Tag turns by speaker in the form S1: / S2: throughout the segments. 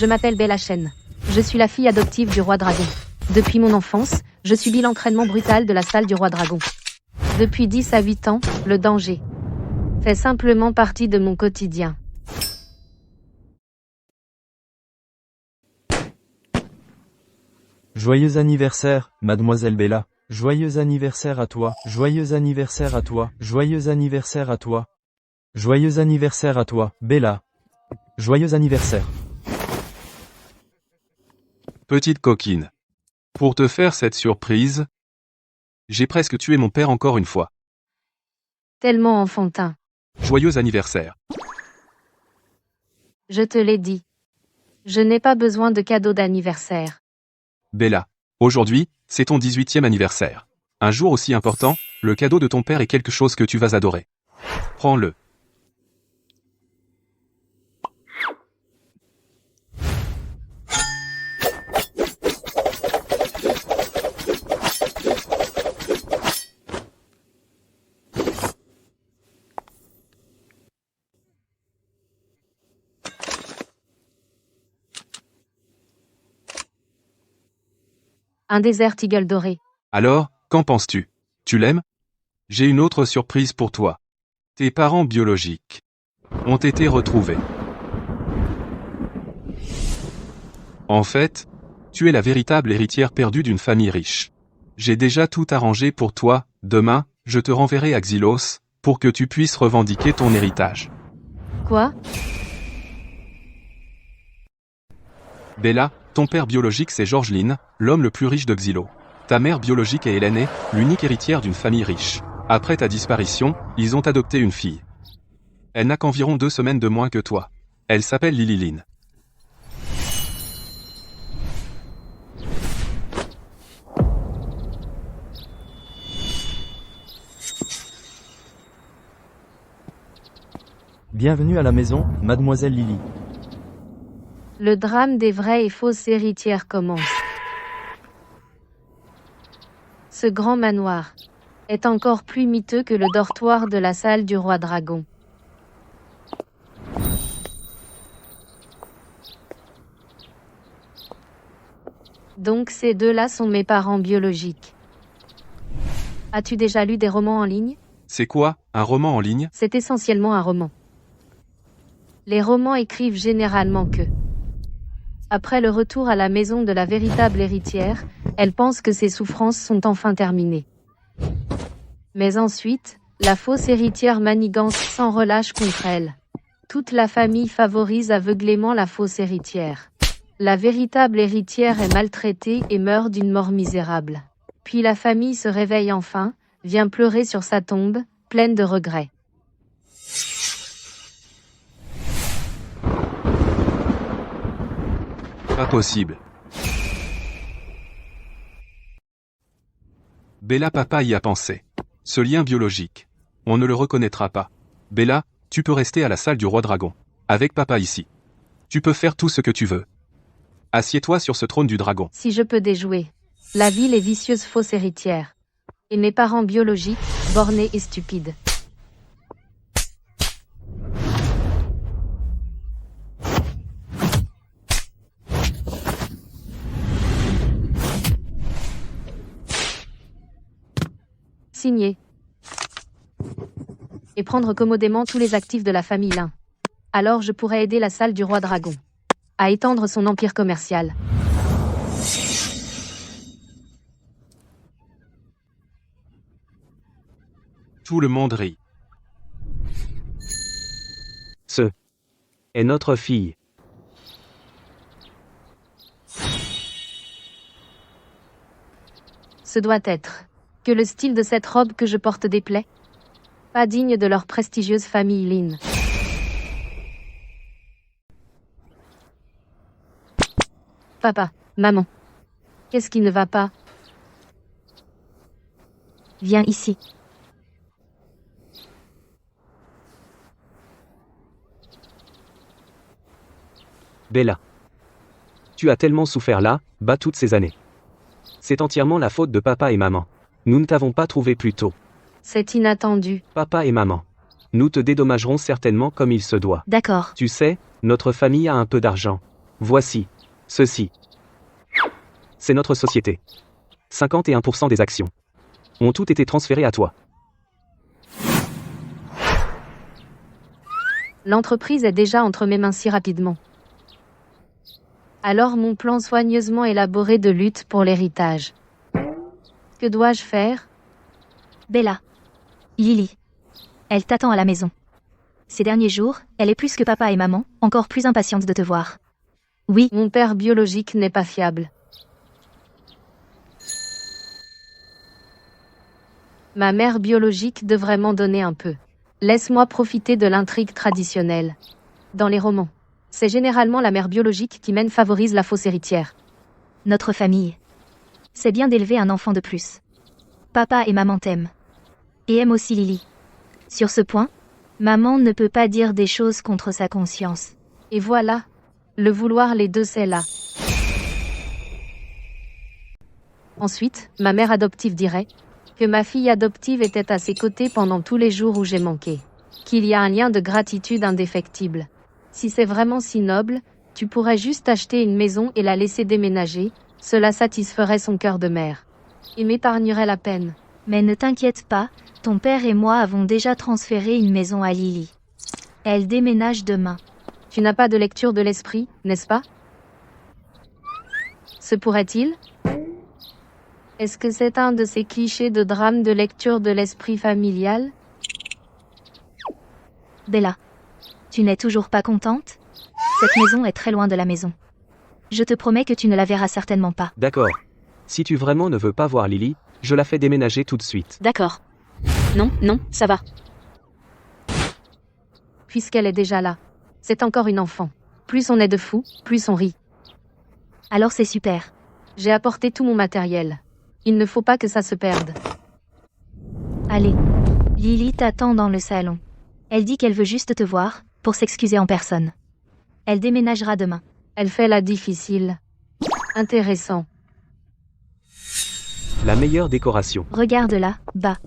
S1: Je m'appelle Bella Chen. Je suis la fille adoptive du roi dragon. Depuis mon enfance, je subis l'entraînement brutal de la salle du roi dragon. Depuis 10 à 8 ans, le danger fait simplement partie de mon quotidien.
S2: Joyeux anniversaire, mademoiselle Bella. Joyeux anniversaire à toi. Joyeux anniversaire à toi. Joyeux anniversaire à toi. Joyeux anniversaire à toi, Bella. Joyeux anniversaire.
S3: Petite coquine. Pour te faire cette surprise, j'ai presque tué mon père encore une fois.
S1: Tellement enfantin.
S3: Joyeux anniversaire.
S1: Je te l'ai dit. Je n'ai pas besoin de cadeau d'anniversaire.
S3: Bella. Aujourd'hui, c'est ton 18e anniversaire. Un jour aussi important, le cadeau de ton père est quelque chose que tu vas adorer. Prends-le.
S1: Un désert eagle doré.
S3: Alors, qu'en penses-tu? Tu l'aimes? J'ai une autre surprise pour toi. Tes parents biologiques ont été retrouvés. En fait, tu es la véritable héritière perdue d'une famille riche. J'ai déjà tout arrangé pour toi. Demain, je te renverrai à Xylos, pour que tu puisses revendiquer ton héritage.
S1: Quoi?
S3: Bella, ton père biologique c'est George Lynn, l'homme le plus riche de Xylo. Ta mère biologique est Hélène, l'unique héritière d'une famille riche. Après ta disparition, ils ont adopté une fille. Elle n'a qu'environ 2 semaines de moins que toi. Elle s'appelle Lily Lynn.
S2: Bienvenue à la maison, mademoiselle Lily.
S1: Le drame des vraies et fausses héritières commence. Ce grand manoir est encore plus miteux que le dortoir de la salle du roi dragon. Donc ces deux-là sont mes parents biologiques. As-tu déjà lu des romans en ligne?
S3: C'est quoi, un roman en ligne?
S1: C'est essentiellement un roman. Les romans écrivent généralement que, après le retour à la maison de la véritable héritière, elle pense que ses souffrances sont enfin terminées. Mais ensuite, la fausse héritière manigance sans relâche contre elle. Toute la famille favorise aveuglément la fausse héritière. La véritable héritière est maltraitée et meurt d'une mort misérable. Puis la famille se réveille enfin, vient pleurer sur sa tombe, pleine de regrets.
S3: Pas possible. Bella, papa y a pensé. Ce lien biologique. On ne le reconnaîtra pas. Bella, tu peux rester à la salle du roi dragon. Avec papa ici. Tu peux faire tout ce que tu veux. Assieds-toi sur ce trône du dragon.
S1: Si je peux déjouer la ville est vicieuse fausse héritière. Et mes parents biologiques, bornés et stupides. Signé. Et prendre commodément tous les actifs de la famille Lin. Alors je pourrais aider la salle du roi dragon à étendre son empire commercial.
S3: Tout le monde rit.
S4: Ce est notre fille.
S1: Ce doit être que le style de cette robe que je porte déplaît. Pas digne de leur prestigieuse famille Lin. Papa, maman. Qu'est-ce qui ne va pas? Viens ici.
S4: Bella. Tu as tellement souffert là, bas toutes ces années. C'est entièrement la faute de papa et maman. Nous ne t'avons pas trouvé plus tôt.
S1: C'est inattendu.
S4: Papa et maman. Nous te dédommagerons certainement comme il se doit.
S1: D'accord.
S4: Tu sais, notre famille a un peu d'argent. Voici. Ceci. C'est notre société. 51% des actions ont toutes été transférées à toi.
S1: L'entreprise est déjà entre mes mains si rapidement. Alors mon plan soigneusement élaboré de lutte pour l'héritage. Que dois-je faire?
S5: Bella. Lily. Elle t'attend à la maison. Ces derniers jours, elle est plus que papa et maman, encore plus impatiente de te voir. Oui,
S1: Mon père biologique n'est pas fiable. Ma mère biologique devrait m'en donner un peu. Laisse-moi profiter de l'intrigue traditionnelle. Dans les romans, c'est généralement la mère biologique qui favorise la fausse héritière.
S5: notre famille. C'est bien d'élever un enfant de plus. Papa et maman t'aiment. Et aiment aussi Lily. Sur ce point, maman ne peut pas dire des choses contre sa conscience.
S1: Et voilà. Le vouloir les deux c'est là. Ensuite, ma mère adoptive dirait que ma fille adoptive était à ses côtés pendant tous les jours où j'ai manqué. Qu'il y a un lien de gratitude indéfectible. Si c'est vraiment si noble, tu pourrais juste acheter une maison et la laisser déménager, cela satisferait son cœur de mère. Et m'épargnerait la peine.
S5: Mais ne t'inquiète pas, ton père et moi avons déjà transféré une maison à Lily. Elle déménage demain.
S1: Tu n'as pas de lecture de l'esprit, n'est-ce pas? Se pourrait-il? Est-ce que c'est un de ces clichés de drame de lecture de l'esprit familial?
S5: Bella. Tu n'es toujours pas contente? Cette maison est très loin de la maison. Je te promets que tu ne la verras certainement pas.
S4: D'accord. Si tu vraiment ne veux pas voir Lily, je la fais déménager tout de suite.
S6: D'accord. Non, non, ça va.
S1: Puisqu'elle est déjà là. C'est encore une enfant. Plus on est de fous, plus on rit.
S5: Alors c'est super.
S1: J'ai apporté tout mon matériel. Il ne faut pas que ça se perde.
S5: Allez. Lily t'attend dans le salon. Elle dit qu'elle veut juste te voir, pour s'excuser en personne. Elle déménagera demain.
S1: Elle fait la difficile. Intéressant.
S4: La meilleure décoration.
S5: Regarde-la, bas.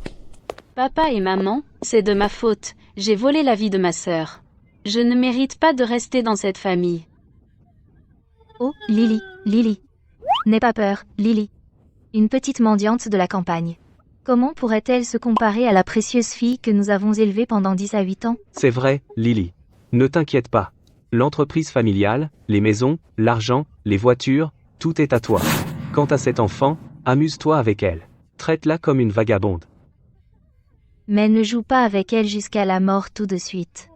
S6: Papa et maman, c'est de ma faute. J'ai volé la vie de ma sœur. Je ne mérite pas de rester dans cette famille.
S5: Oh, Lily, Lily. N'aie pas peur, Lily. Une petite mendiante de la campagne. Comment pourrait-elle se comparer à la précieuse fille que nous avons élevée pendant 10 à 8 ans?
S4: C'est vrai, Lily. Ne t'inquiète pas. L'entreprise familiale, les maisons, l'argent, les voitures, tout est à toi. Quant à cet enfant, amuse-toi avec elle. Traite-la comme une vagabonde.
S5: Mais ne joue pas avec elle jusqu'à la mort tout de suite.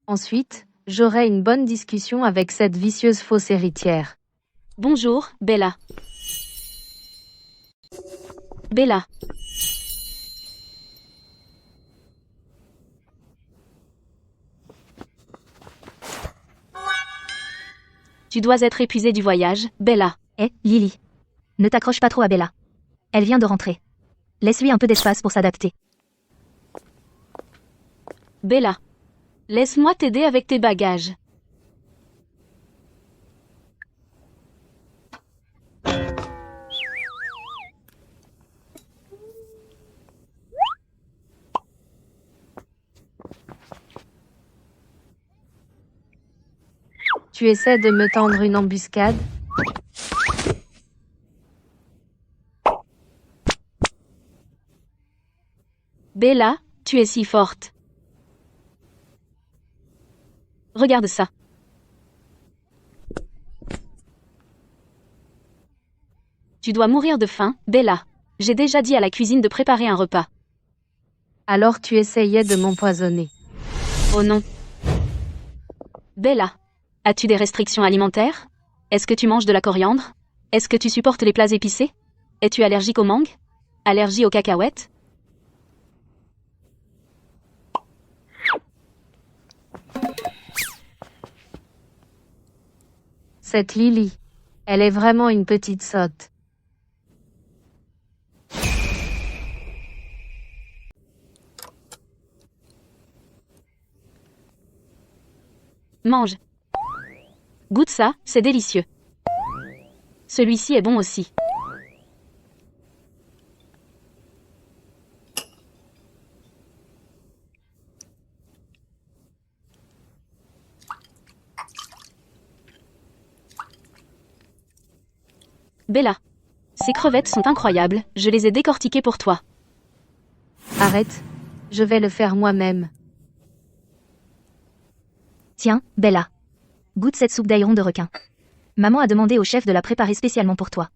S1: Ensuite, j'aurai une bonne discussion avec cette vicieuse fausse héritière.
S6: Bonjour, Bella. Bella. Tu dois être épuisée du voyage, Bella.
S5: Lily. Ne t'accroche pas trop à Bella. Elle vient de rentrer. Laisse-lui un peu d'espace pour s'adapter.
S6: Bella. Laisse-moi t'aider avec tes bagages.
S1: Tu essaies de me tendre une embuscade?
S6: Bella, tu es si forte. Regarde ça. Tu dois mourir de faim, Bella. J'ai déjà dit à la cuisine de préparer un repas.
S1: Alors tu essayais de m'empoisonner.
S6: Oh non. Bella, as-tu des restrictions alimentaires? Est-ce que tu manges de la coriandre? Est-ce que tu supportes les plats épicés? Es-tu allergique aux mangues? Allergie aux cacahuètes?
S1: Cette Lily. Elle est vraiment une petite sotte.
S6: Mange. Goûte ça, c'est délicieux. Celui-ci est bon aussi. Bella. Ces crevettes sont incroyables, je les ai décortiquées pour toi.
S1: Arrête. Je vais le faire moi-même.
S5: Tiens, Bella. Goûte cette soupe d'aéron de requin. Maman a demandé au chef de la préparer spécialement pour toi.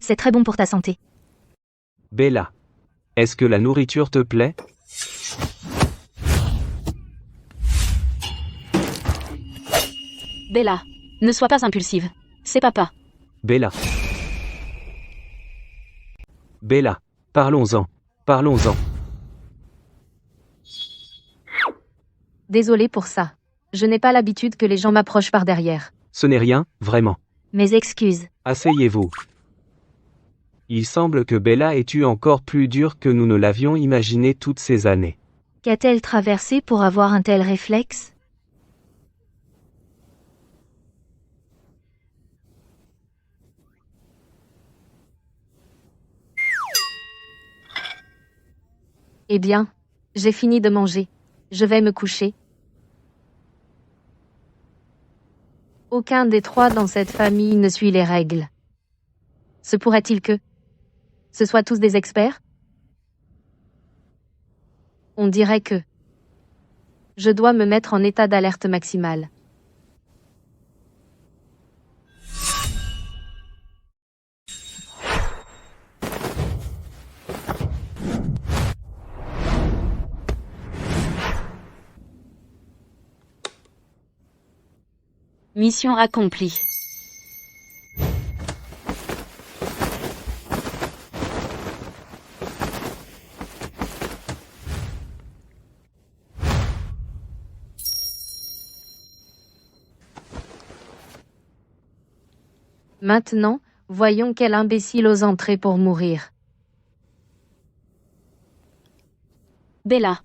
S5: C'est très bon pour ta santé.
S4: Bella. Est-ce que la nourriture te plaît?
S6: Bella. Ne sois pas impulsive. C'est papa.
S4: Bella. Bella. Parlons-en. Parlons-en.
S1: Désolée pour ça. Je n'ai pas l'habitude que les gens m'approchent par derrière.
S4: Ce n'est rien, vraiment.
S5: Mes excuses.
S4: Asseyez-vous. Il semble que Bella ait eu encore plus dur que nous ne l'avions imaginé toutes ces années.
S5: Qu'a-t-elle traversé pour avoir un tel réflexe?
S1: Eh bien, j'ai fini de manger. Je vais me coucher. Aucun des trois dans cette famille ne suit les règles. Se pourrait-il que ce soient tous des experts? On dirait que je dois me mettre en état d'alerte maximale.
S6: Mission accomplie.
S1: Maintenant, voyons quel imbécile ose entrer pour mourir.
S6: Bella.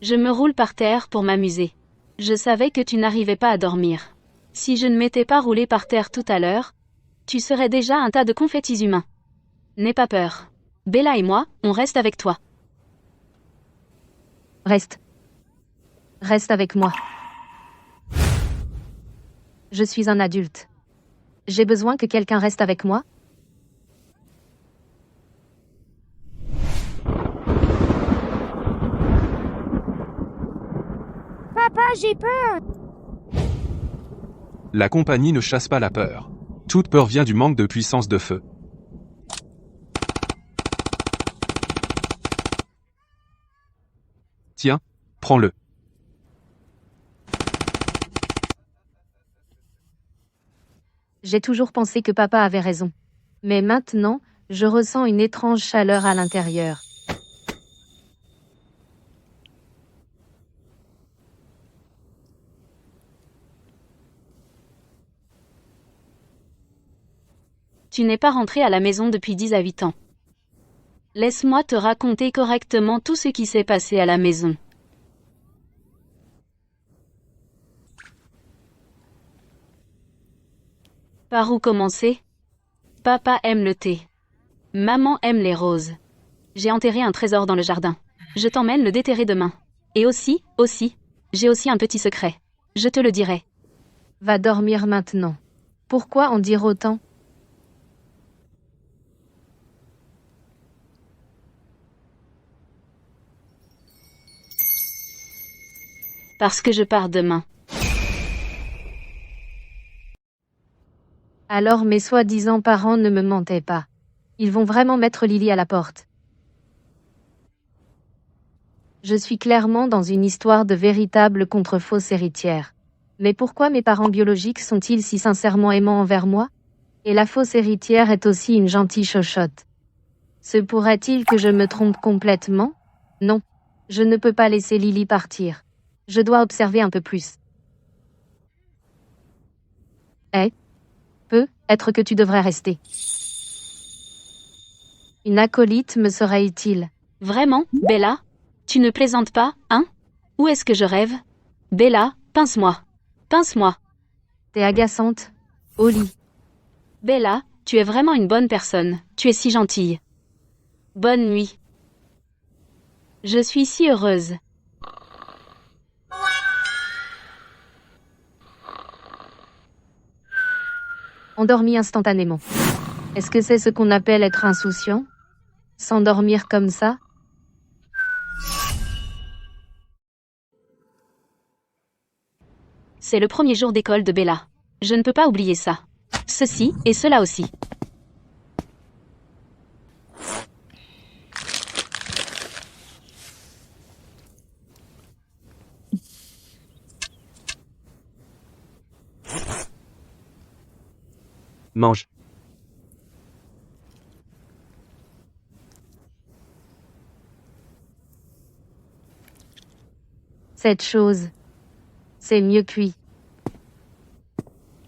S6: Je me roule par terre pour m'amuser. Je savais que tu n'arrivais pas à dormir. Si je ne m'étais pas roulé par terre tout à l'heure, tu serais déjà un tas de confettis humains. N'aie pas peur. Bella et moi, on reste avec toi.
S1: Reste. Reste avec moi. Je suis un adulte. J'ai besoin que quelqu'un reste avec moi.
S7: Papa, j'ai peur.
S3: La compagnie ne chasse pas la peur. Toute peur vient du manque de puissance de feu. Tiens, prends-le.
S1: J'ai toujours pensé que papa avait raison. Mais maintenant, je ressens une étrange chaleur à l'intérieur.
S6: Tu n'es pas rentré à la maison depuis 10 à 8 ans. Laisse-moi te raconter correctement tout ce qui s'est passé à la maison. Par où commencer? Papa aime le thé. Maman aime les roses. J'ai enterré un trésor dans le jardin. Je t'emmène le déterrer demain. Et aussi, j'ai aussi un petit secret. Je te le dirai.
S1: Va dormir maintenant. Pourquoi en dire autant?
S6: Parce que je pars demain.
S1: Alors mes soi-disant parents ne me mentaient pas. Ils vont vraiment mettre Lily à la porte. Je suis clairement dans une histoire de véritable contre-fausse héritière. Mais pourquoi mes parents biologiques sont-ils si sincèrement aimants envers moi? Et la fausse héritière est aussi une gentille chochotte. Se pourrait-il que je me trompe complètement? Non. Je ne peux pas laisser Lily partir. Je dois observer un peu plus. Peut-être que tu devrais rester. Une acolyte me serait utile.
S6: Vraiment, Bella? Tu ne plaisantes pas, hein? Ou est-ce que je rêve? Bella, pince-moi. Pince-moi.
S1: T'es agaçante. Au lit.
S6: Bella, tu es vraiment une bonne personne. Tu es si gentille. Bonne nuit. Je suis si heureuse.
S1: Endormi instantanément. Est-ce que c'est ce qu'on appelle être insouciant? S'endormir comme ça?
S6: C'est le premier jour d'école de Bella. Je ne peux pas oublier ça. Ceci et cela aussi.
S4: Mange.
S1: Cette chose. C'est mieux cuit.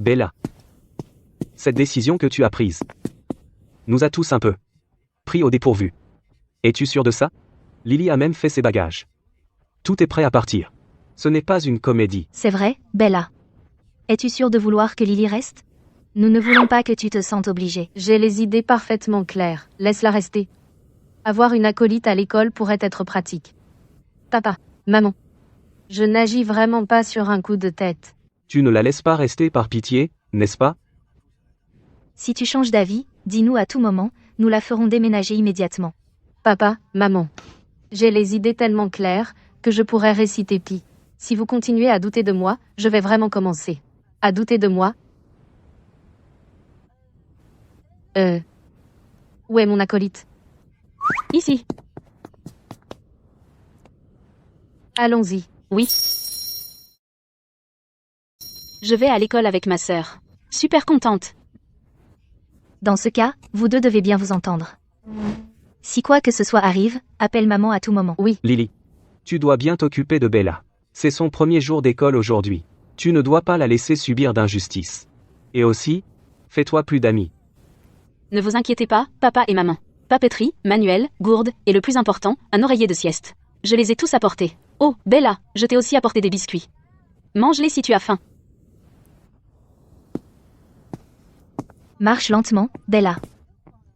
S4: Bella. Cette décision que tu as prise nous a tous un peu pris au dépourvu. Es-tu sûr de ça? Lily a même fait ses bagages. Tout est prêt à partir. Ce n'est pas une comédie.
S5: C'est vrai, Bella. Es-tu sûre de vouloir que Lily reste? Nous ne voulons pas que tu te sentes obligée.
S1: J'ai les idées parfaitement claires. Laisse-la rester. Avoir une acolyte à l'école pourrait être pratique. Papa, maman. Je n'agis vraiment pas sur un coup de tête.
S4: Tu ne la laisses pas rester par pitié, n'est-ce pas?
S5: Si tu changes d'avis, dis-nous à tout moment, nous la ferons déménager immédiatement.
S1: Papa, maman. J'ai les idées tellement claires que je pourrais réciter Pi. Si vous continuez à douter de moi, je vais vraiment commencer. À douter de moi? Où est mon acolyte?
S6: Ici.
S1: Allons-y.
S6: Oui. Je vais à l'école avec ma sœur. Super contente.
S5: Dans ce cas, vous deux devez bien vous entendre. Si quoi que ce soit arrive, appelle maman à tout moment.
S1: Oui.
S4: Lily. Tu dois bien t'occuper de Bella. C'est son premier jour d'école aujourd'hui. Tu ne dois pas la laisser subir d'injustice. Et aussi, fais-toi plus d'amis.
S6: Ne vous inquiétez pas, papa et maman. Papeterie, manuel, gourde, et le plus important, un oreiller de sieste. Je les ai tous apportés. Oh, Bella, je t'ai aussi apporté des biscuits. Mange-les si tu as faim.
S5: Marche lentement, Bella.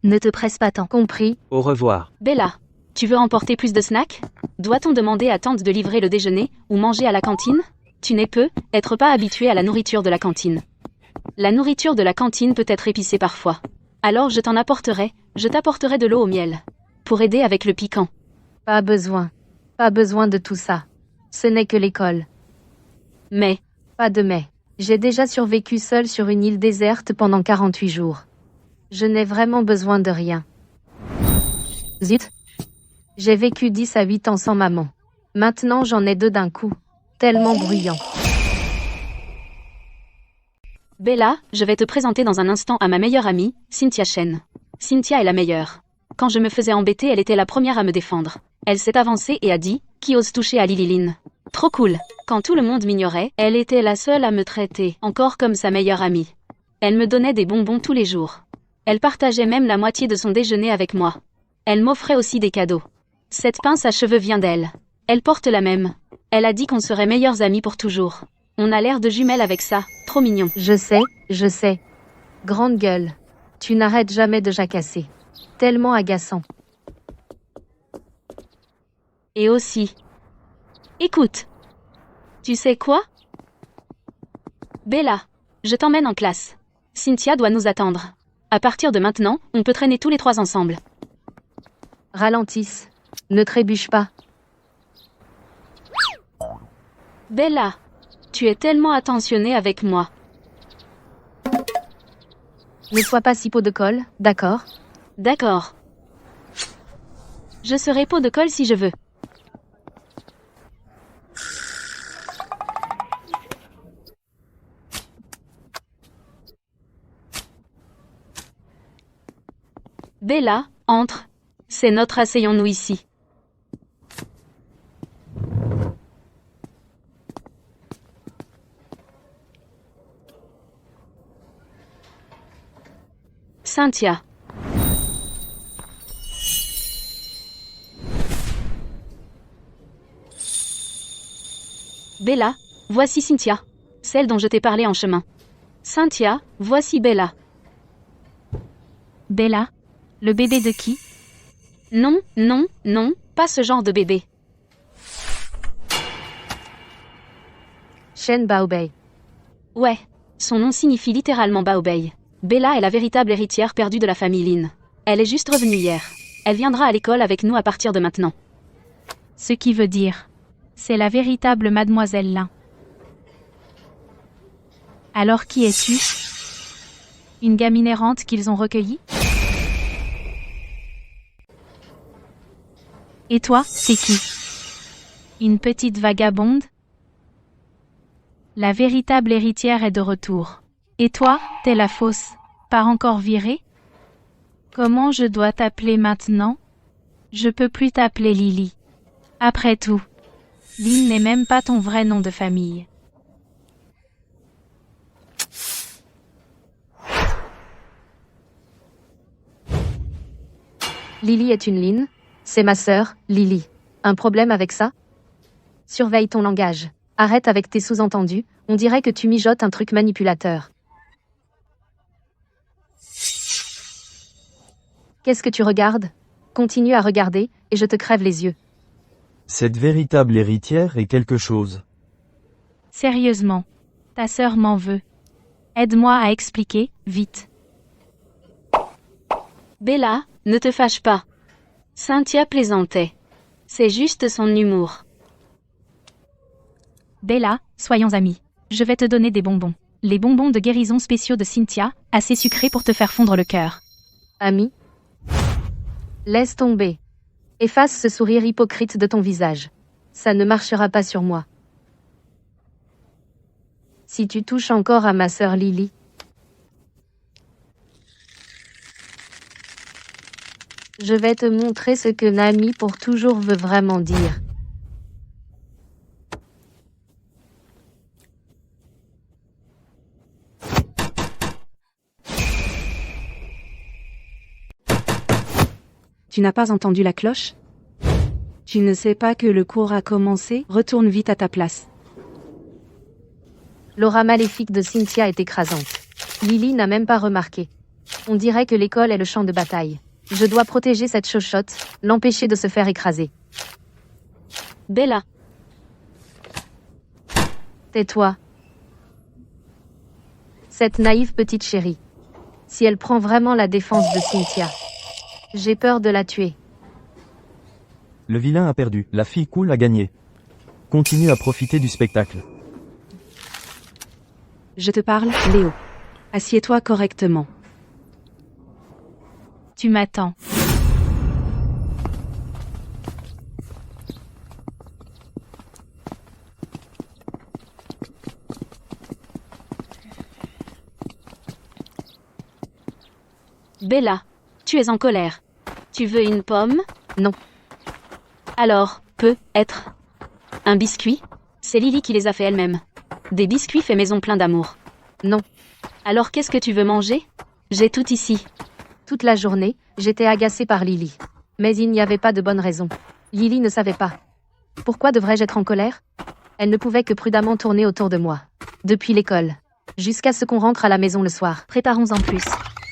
S5: Ne te presse pas tant.
S1: Compris.
S4: Au revoir.
S6: Bella, tu veux emporter plus de snacks? Doit-on demander à tante de livrer le déjeuner, ou manger à la cantine? Tu n'es être pas habitué à la nourriture de la cantine. La nourriture de la cantine peut être épicée parfois. Alors je t'en apporterai, je t'apporterai de l'eau au miel. Pour aider avec le piquant.
S1: Pas besoin. Pas besoin de tout ça. Ce n'est que l'école.
S6: Mais,
S1: Pas de mais. J'ai déjà survécu seule sur une île déserte pendant 48 jours. Je n'ai vraiment besoin de rien. Zut. J'ai vécu 10 à 8 ans sans maman. Maintenant j'en ai 2 d'un coup. Tellement bruyant.
S6: Bella, je vais te présenter dans un instant à ma meilleure amie, Cynthia Chen. Cynthia est la meilleure. Quand je me faisais embêter, elle était la première à me défendre. Elle s'est avancée et a dit, qui ose toucher à Lily Lynn? Trop cool. Quand tout le monde m'ignorait, elle était la seule à me traiter, encore comme sa meilleure amie. Elle me donnait des bonbons tous les jours. Elle partageait même la moitié de son déjeuner avec moi. Elle m'offrait aussi des cadeaux. Cette pince à cheveux vient d'elle. Elle porte la même. Elle a dit qu'on serait meilleures amies pour toujours. On a l'air de jumelles avec ça, trop mignon.
S1: Je sais. Grande gueule. Tu n'arrêtes jamais de jacasser. Tellement agaçant.
S6: Et aussi. Écoute. Tu sais quoi? Bella, je t'emmène en classe. Cynthia doit nous attendre. À partir de maintenant, on peut traîner tous les 3 ensemble.
S1: Ralentisse. Ne trébuche pas.
S6: Bella, tu es tellement attentionnée avec moi.
S1: Ne sois pas si pot de colle, d'accord?
S6: D'accord. Je serai pot de colle si je veux. Bella, entre. C'est notre, asseyons-nous ici. Cynthia. Bella, voici Cynthia. Celle dont je t'ai parlé en chemin. Cynthia, voici Bella.
S5: Bella? Le bébé de qui?
S6: Non, non, non, pas ce genre de bébé.
S1: Shen Baobei.
S6: Ouais, son nom signifie littéralement Baobei. Bella est la véritable héritière perdue de la famille Lin. Elle est juste revenue hier. Elle viendra à l'école avec nous à partir de maintenant.
S5: Ce qui veut dire, c'est la véritable mademoiselle Lin. Alors qui es-tu? Une gamine errante qu'ils ont recueillie? Et toi, t'es qui? Une petite vagabonde? La véritable héritière est de retour. Et toi, t'es la fausse, pas encore virée? Comment je dois t'appeler maintenant? Je peux plus t'appeler Lily. Après tout, Lynn n'est même pas ton vrai nom de famille.
S1: Lily est une Lynn. C'est ma sœur, Lily. Un problème avec ça? Surveille ton langage. Arrête avec tes sous-entendus, on dirait que tu mijotes un truc manipulateur. Qu'est-ce que tu regardes? Continue à regarder, et je te crève les yeux.
S2: Cette véritable héritière est quelque chose.
S5: Sérieusement, ta sœur m'en veut. Aide-moi à expliquer, vite.
S6: Bella, ne te fâche pas. Cynthia plaisantait. C'est juste son humour.
S5: Bella, soyons amis. Je vais te donner des bonbons. Les bonbons de guérison spéciaux de Cynthia, assez sucrés pour te faire fondre le cœur.
S1: Ami? Laisse tomber. Efface ce sourire hypocrite de ton visage. Ça ne marchera pas sur moi. Si tu touches encore à ma sœur Lily, je vais te montrer ce que Nami pour toujours veut vraiment dire.
S8: Tu n'as pas entendu la cloche? Tu ne sais pas que le cours a commencé? Retourne vite à ta place.
S1: L'aura maléfique de Cynthia est écrasante. Lily n'a même pas remarqué. On dirait que l'école est le champ de bataille. Je dois protéger cette chochotte, l'empêcher de se faire écraser.
S6: Bella.
S1: Tais-toi. Cette naïve petite chérie. Si elle prend vraiment la défense de Cynthia, j'ai peur de la tuer.
S2: Le vilain a perdu, la fille cool a gagné. Continue à profiter du spectacle.
S8: Je te parle, Léo. Assieds-toi correctement.
S5: Tu m'attends.
S6: Bella, tu es en colère. Tu veux une pomme?
S1: Non.
S6: Alors, peut-être. Un biscuit? C'est Lily qui les a fait elle-même. Des biscuits faits maison pleins d'amour.
S1: Non.
S6: Alors qu'est-ce que tu veux manger? J'ai tout ici.
S1: Toute la journée, j'étais agacée par Lily. Mais il n'y avait pas de bonne raison. Lily ne savait pas. Pourquoi devrais-je être en colère? Elle ne pouvait que prudemment tourner autour de moi. Depuis l'école. Jusqu'à ce qu'on rentre à la maison le soir.
S5: Préparons en plus.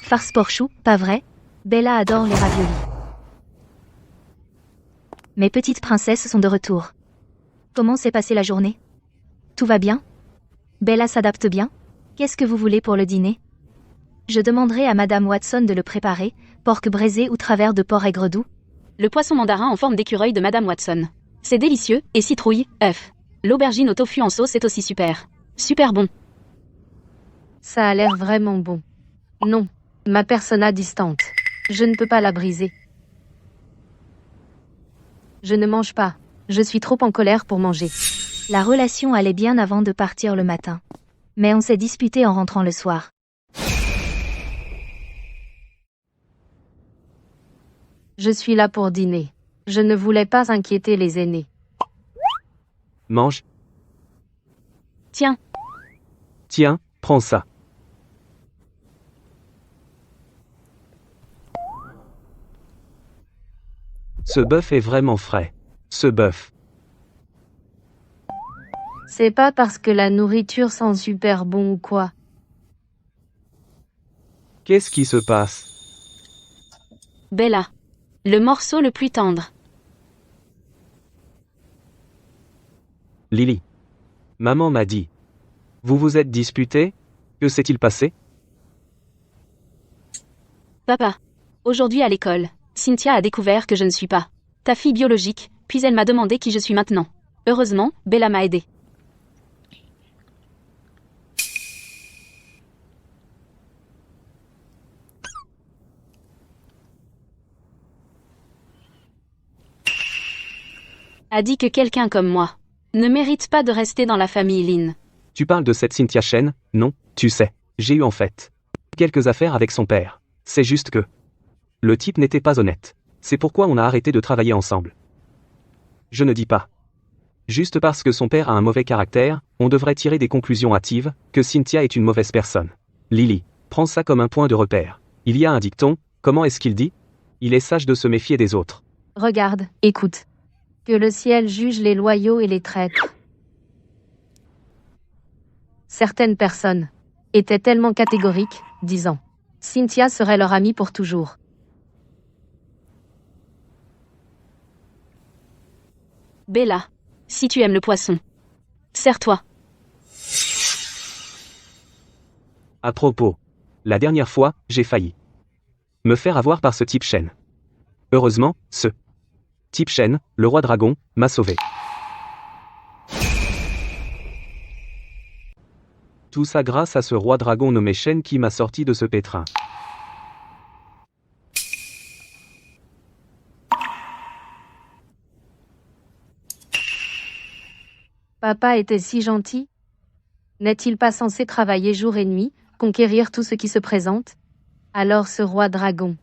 S5: Farce porchou, pas vrai? Bella adore les raviolis. Mes petites princesses sont de retour. Comment s'est passée la journée? Tout va bien? Bella s'adapte bien? Qu'est-ce que vous voulez pour le dîner? Je demanderai à Madame Watson de le préparer, porc braisé ou travers de porc aigre doux.
S6: Le poisson mandarin en forme d'écureuil de Madame Watson. C'est délicieux, et citrouille, œuf. L'aubergine au tofu en sauce est aussi super. Super bon.
S1: Ça a l'air vraiment bon. Non. Ma persona distante. Je ne peux pas la briser. Je ne mange pas. Je suis trop en colère pour manger.
S5: La relation allait bien avant de partir le matin. Mais on s'est disputé en rentrant le soir.
S1: Je suis là pour dîner. Je ne voulais pas inquiéter les aînés.
S4: Mange.
S6: Tiens,
S4: Tiens, prends ça. Ce bœuf est vraiment frais. Ce bœuf.
S1: C'est pas parce que la nourriture sent super bon ou quoi.
S4: Qu'est-ce qui se passe?
S6: Bella. Le morceau le plus tendre.
S4: Lily. Maman m'a dit. Vous vous êtes disputés? Que s'est-il passé?
S6: Papa. Aujourd'hui à l'école, Cynthia a découvert que je ne suis pas ta fille biologique, puis elle m'a demandé qui je suis maintenant. Heureusement, Bella m'a aidée. A dit que quelqu'un comme moi ne mérite pas de rester dans la famille Lynn.
S4: Tu parles de cette Cynthia Chen? Non, tu sais. J'ai eu en fait quelques affaires avec son père. C'est juste que le type n'était pas honnête. C'est pourquoi on a arrêté de travailler ensemble. Je ne dis pas. Juste parce que son père a un mauvais caractère, on devrait tirer des conclusions hâtives, que Cynthia est une mauvaise personne. Lily, prends ça comme un point de repère. Il y a un dicton, comment est-ce qu'il dit? Il est sage de se méfier des autres.
S1: Regarde, écoute. Que le ciel juge les loyaux et les traîtres. Certaines personnes étaient tellement catégoriques, disant Cynthia serait leur amie pour toujours.
S6: Bella, si tu aimes le poisson, serre-toi.
S4: À propos, la dernière fois, j'ai failli me faire avoir par ce type Chen. Heureusement, ce type Chen, le roi dragon, m'a sauvé. Tout ça grâce à ce roi dragon nommé Shen qui m'a sorti de ce pétrin.
S1: Papa était si gentil. N'est-il pas censé travailler jour et nuit, conquérir tout ce qui se présente? Alors ce roi dragon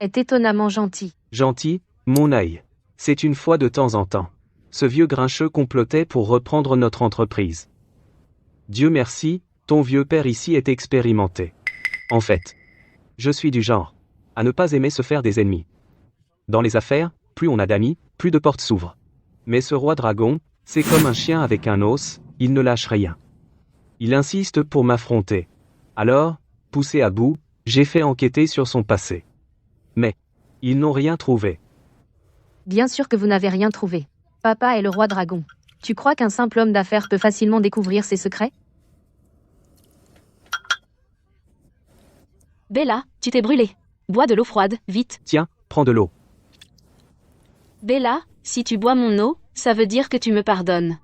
S1: est étonnamment gentil.
S4: Gentil, mon œil. C'est une fois de temps en temps. Ce vieux grincheux complotait pour reprendre notre entreprise. Dieu merci, ton vieux père ici est expérimenté. En fait, je suis du genre à ne pas aimer se faire des ennemis. Dans les affaires, plus on a d'amis, plus de portes s'ouvrent. Mais ce roi dragon, c'est comme un chien avec un os, il ne lâche rien. Il insiste pour m'affronter. Alors, poussé à bout, j'ai fait enquêter sur son passé. Mais ils n'ont rien trouvé.
S1: Bien sûr que vous n'avez rien trouvé. Papa est le roi dragon. Tu crois qu'un simple homme d'affaires peut facilement découvrir ses secrets?
S6: Bella, tu t'es brûlée. Bois de l'eau froide, vite.
S4: Tiens, prends de l'eau.
S6: Bella, si tu bois mon eau, ça veut dire que tu me pardonnes.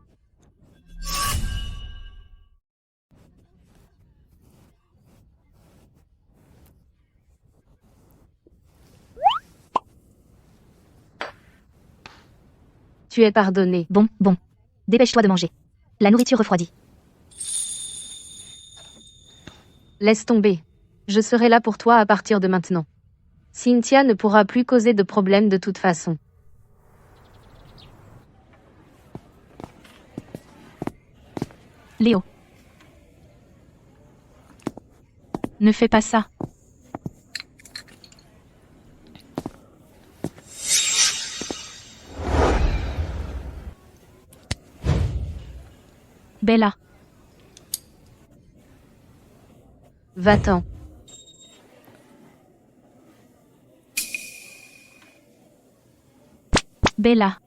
S1: Tu es pardonné.
S5: Bon. Dépêche-toi de manger. La nourriture refroidit.
S1: Laisse tomber. Je serai là pour toi à partir de maintenant. Cynthia ne pourra plus causer de problème de toute façon.
S8: Léo. Ne fais pas ça. Bella.
S1: Va-t'en.
S8: Bella.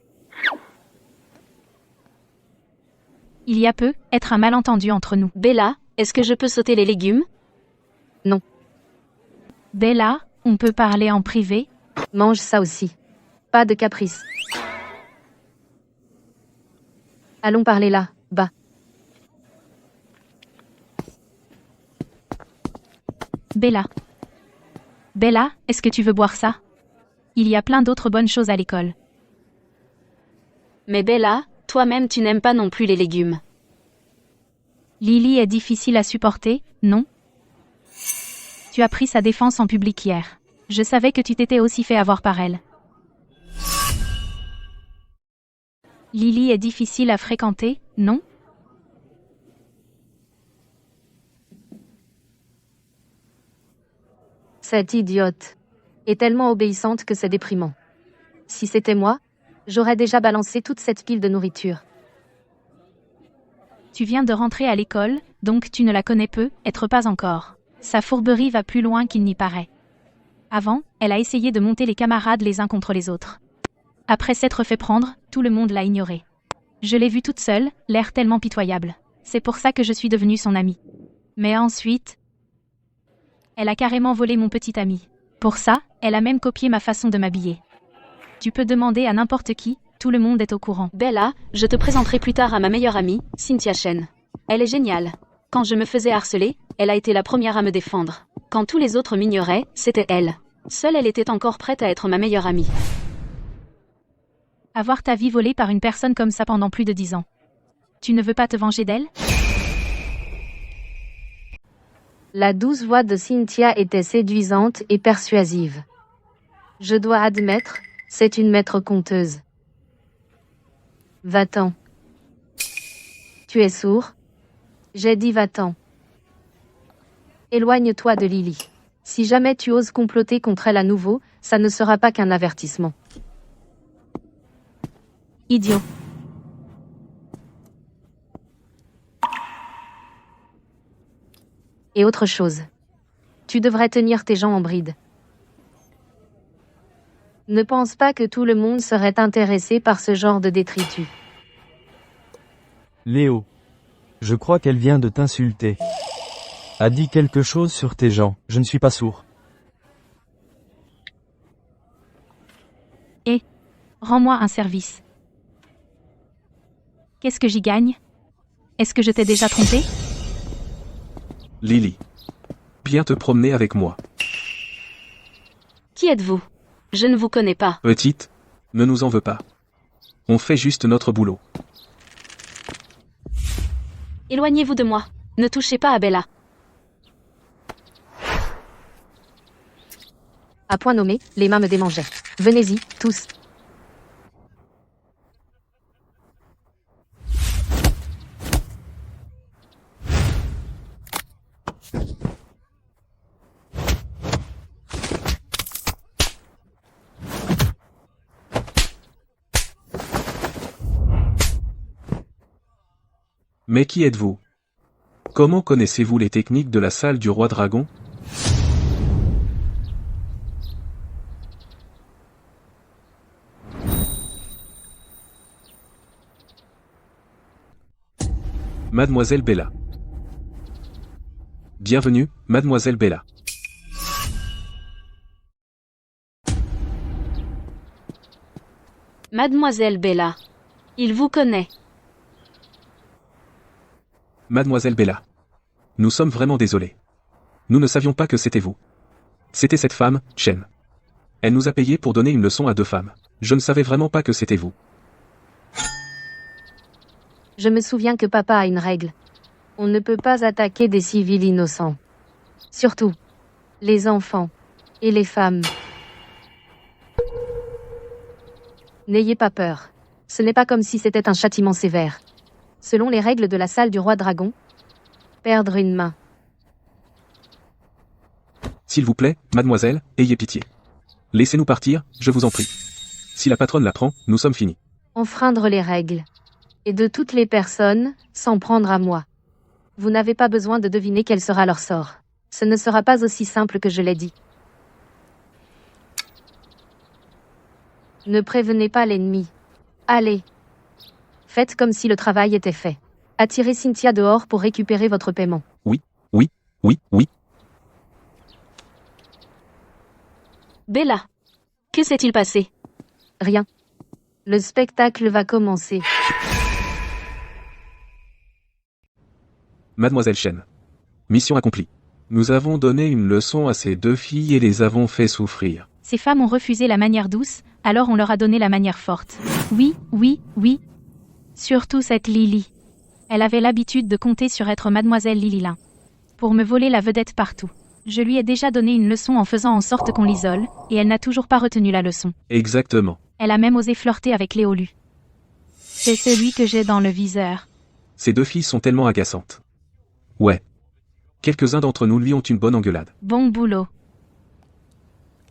S8: Il y a peu, être un malentendu entre nous.
S6: Bella, est-ce que je peux sauter les légumes?
S8: Bella, on peut parler en privé?
S1: Mange ça aussi. Pas de caprice. Allons parler là, bas.
S8: Bella. Bella, est-ce que tu veux boire ça? Il y a plein d'autres bonnes choses à l'école.
S6: Mais Bella, toi-même tu n'aimes pas non plus les légumes.
S8: Lily est difficile à supporter, non? Tu as pris sa défense en public hier.
S5: Je savais que tu t'étais aussi fait avoir par elle. Lily est difficile à fréquenter, non?
S1: Cette idiote est tellement obéissante que c'est déprimant. Si c'était moi, j'aurais déjà balancé toute cette pile de nourriture.
S5: Tu viens de rentrer à l'école, donc tu ne la connais peu, être pas encore. Sa fourberie va plus loin qu'il n'y paraît. Avant, elle a essayé de monter les camarades les uns contre les autres. Après s'être fait prendre, tout le monde l'a ignorée. Je l'ai vue toute seule, l'air tellement pitoyable. C'est pour ça que je suis devenue son amie. Mais ensuite, elle a carrément volé mon petit ami. Pour ça, elle a même copié ma façon de m'habiller. Tu peux demander à n'importe qui, tout le monde est au courant.
S6: Bella, je te présenterai plus tard à ma meilleure amie, Cynthia Chen. Elle est géniale. Quand je me faisais harceler, elle a été la première à me défendre. Quand tous les autres m'ignoraient, c'était elle. Seule elle était encore prête à être ma meilleure amie.
S5: Avoir ta vie volée par une personne comme ça pendant plus de 10 ans. Tu ne veux pas te venger d'elle?
S1: La douce voix de Cynthia était séduisante et persuasive. Je dois admettre, c'est une maître conteuse. Va-t'en. Tu es sourd? J'ai dit va-t'en. Éloigne-toi de Lily. Si jamais tu oses comploter contre elle à nouveau, ça ne sera pas qu'un avertissement.
S5: Idiot.
S1: Et autre chose. Tu devrais tenir tes gens en bride. Ne pense pas que tout le monde serait intéressé par ce genre de détritus.
S2: Léo. Je crois qu'elle vient de t'insulter. A dit quelque chose sur tes gens, je ne suis pas sourd.
S5: Rends-moi un service. Qu'est-ce que j'y gagne? Est-ce que je t'ai déjà trompé?
S3: Lily. Viens te promener avec moi.
S6: Qui êtes-vous? Je ne vous connais pas.
S3: Petite, ne nous en veux pas. On fait juste notre boulot.
S6: Éloignez-vous de moi. Ne touchez pas à Bella.
S1: À point nommé, les mains me démangeaient. Venez-y, tous.
S3: Mais qui êtes-vous? Comment connaissez-vous les techniques de la salle du roi dragon? Mademoiselle Bella. Bienvenue, Mademoiselle Bella.
S6: Mademoiselle Bella. Il vous connaît.
S3: Mademoiselle Bella. Nous sommes vraiment désolés. Nous ne savions pas que c'était vous. C'était cette femme, Chen. Elle nous a payé pour donner une leçon à 2 femmes. Je ne savais vraiment pas que c'était vous.
S1: Je me souviens que papa a une règle. On ne peut pas attaquer des civils innocents. Surtout, les enfants et les femmes. N'ayez pas peur. Ce n'est pas comme si c'était un châtiment sévère. Selon les règles de la salle du roi dragon, perdre une main.
S3: S'il vous plaît, mademoiselle, ayez pitié. Laissez-nous partir, je vous en prie. Si la patronne l'apprend, nous sommes finis.
S1: Enfreindre les règles. Et de toutes les personnes, s'en prendre à moi. Vous n'avez pas besoin de deviner quel sera leur sort. Ce ne sera pas aussi simple que je l'ai dit. Ne prévenez pas l'ennemi. Allez. Faites comme si le travail était fait. Attirez Cynthia dehors pour récupérer votre paiement.
S3: Oui.
S6: Bella. Que s'est-il passé?
S1: Rien. Le spectacle va commencer.
S3: Mademoiselle Chen. Mission accomplie. Nous avons donné une leçon à ces 2 filles et les avons fait souffrir.
S5: Ces femmes ont refusé la manière douce, alors on leur a donné la manière forte. Oui. Surtout cette Lily. Elle avait l'habitude de compter sur être Mademoiselle Lililin. Pour me voler la vedette partout. Je lui ai déjà donné une leçon en faisant en sorte qu'on l'isole, et elle n'a toujours pas retenu la leçon.
S3: Exactement.
S5: Elle a même osé flirter avec Léolu. C'est celui que j'ai dans le viseur.
S3: Ces deux filles sont tellement agaçantes. Ouais. Quelques-uns d'entre nous lui ont une bonne engueulade.
S5: Bon boulot.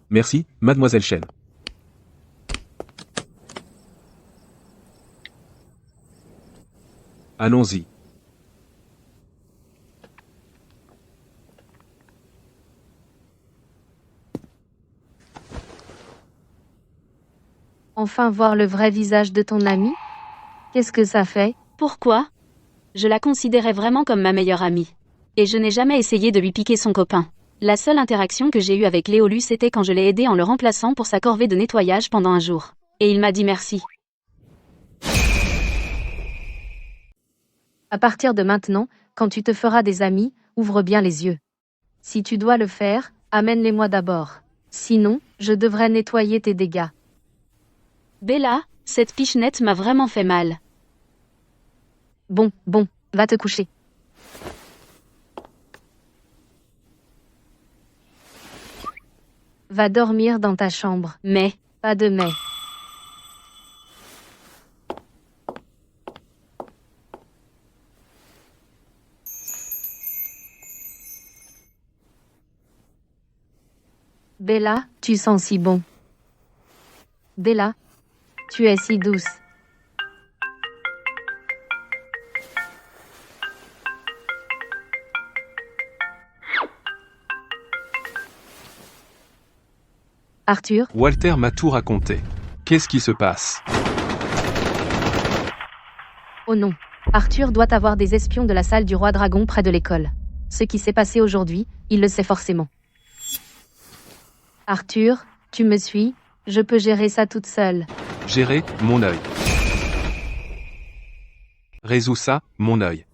S3: Merci, mademoiselle Chen. Allons-y.
S1: Enfin voir le vrai visage de ton ami? Qu'est-ce que ça fait?
S6: Pourquoi? Je la considérais vraiment comme ma meilleure amie. Et je n'ai jamais essayé de lui piquer son copain. La seule interaction que j'ai eue avec Léolu c'était quand je l'ai aidé en le remplaçant pour sa corvée de nettoyage pendant un jour. Et il m'a dit merci.
S1: À partir de maintenant, quand tu te feras des amis, ouvre bien les yeux. Si tu dois le faire, amène-les-moi d'abord. Sinon, je devrais nettoyer tes dégâts.
S6: Bella, cette pichenette m'a vraiment fait mal.
S1: Bon, va te coucher. Va dormir dans ta chambre.
S6: Mais,
S1: Pas de mais. Bella, tu sens si bon. Bella, tu es si douce. Arthur,
S3: Walter m'a tout raconté. Qu'est-ce qui se passe?
S1: oh non. Arthur doit avoir des espions de la salle du roi dragon près de l'école. Ce qui s'est passé aujourd'hui, il le sait forcément. Arthur, tu me suis? Je peux gérer ça toute seule.
S3: Gérer, mon œil. Résous ça, mon œil.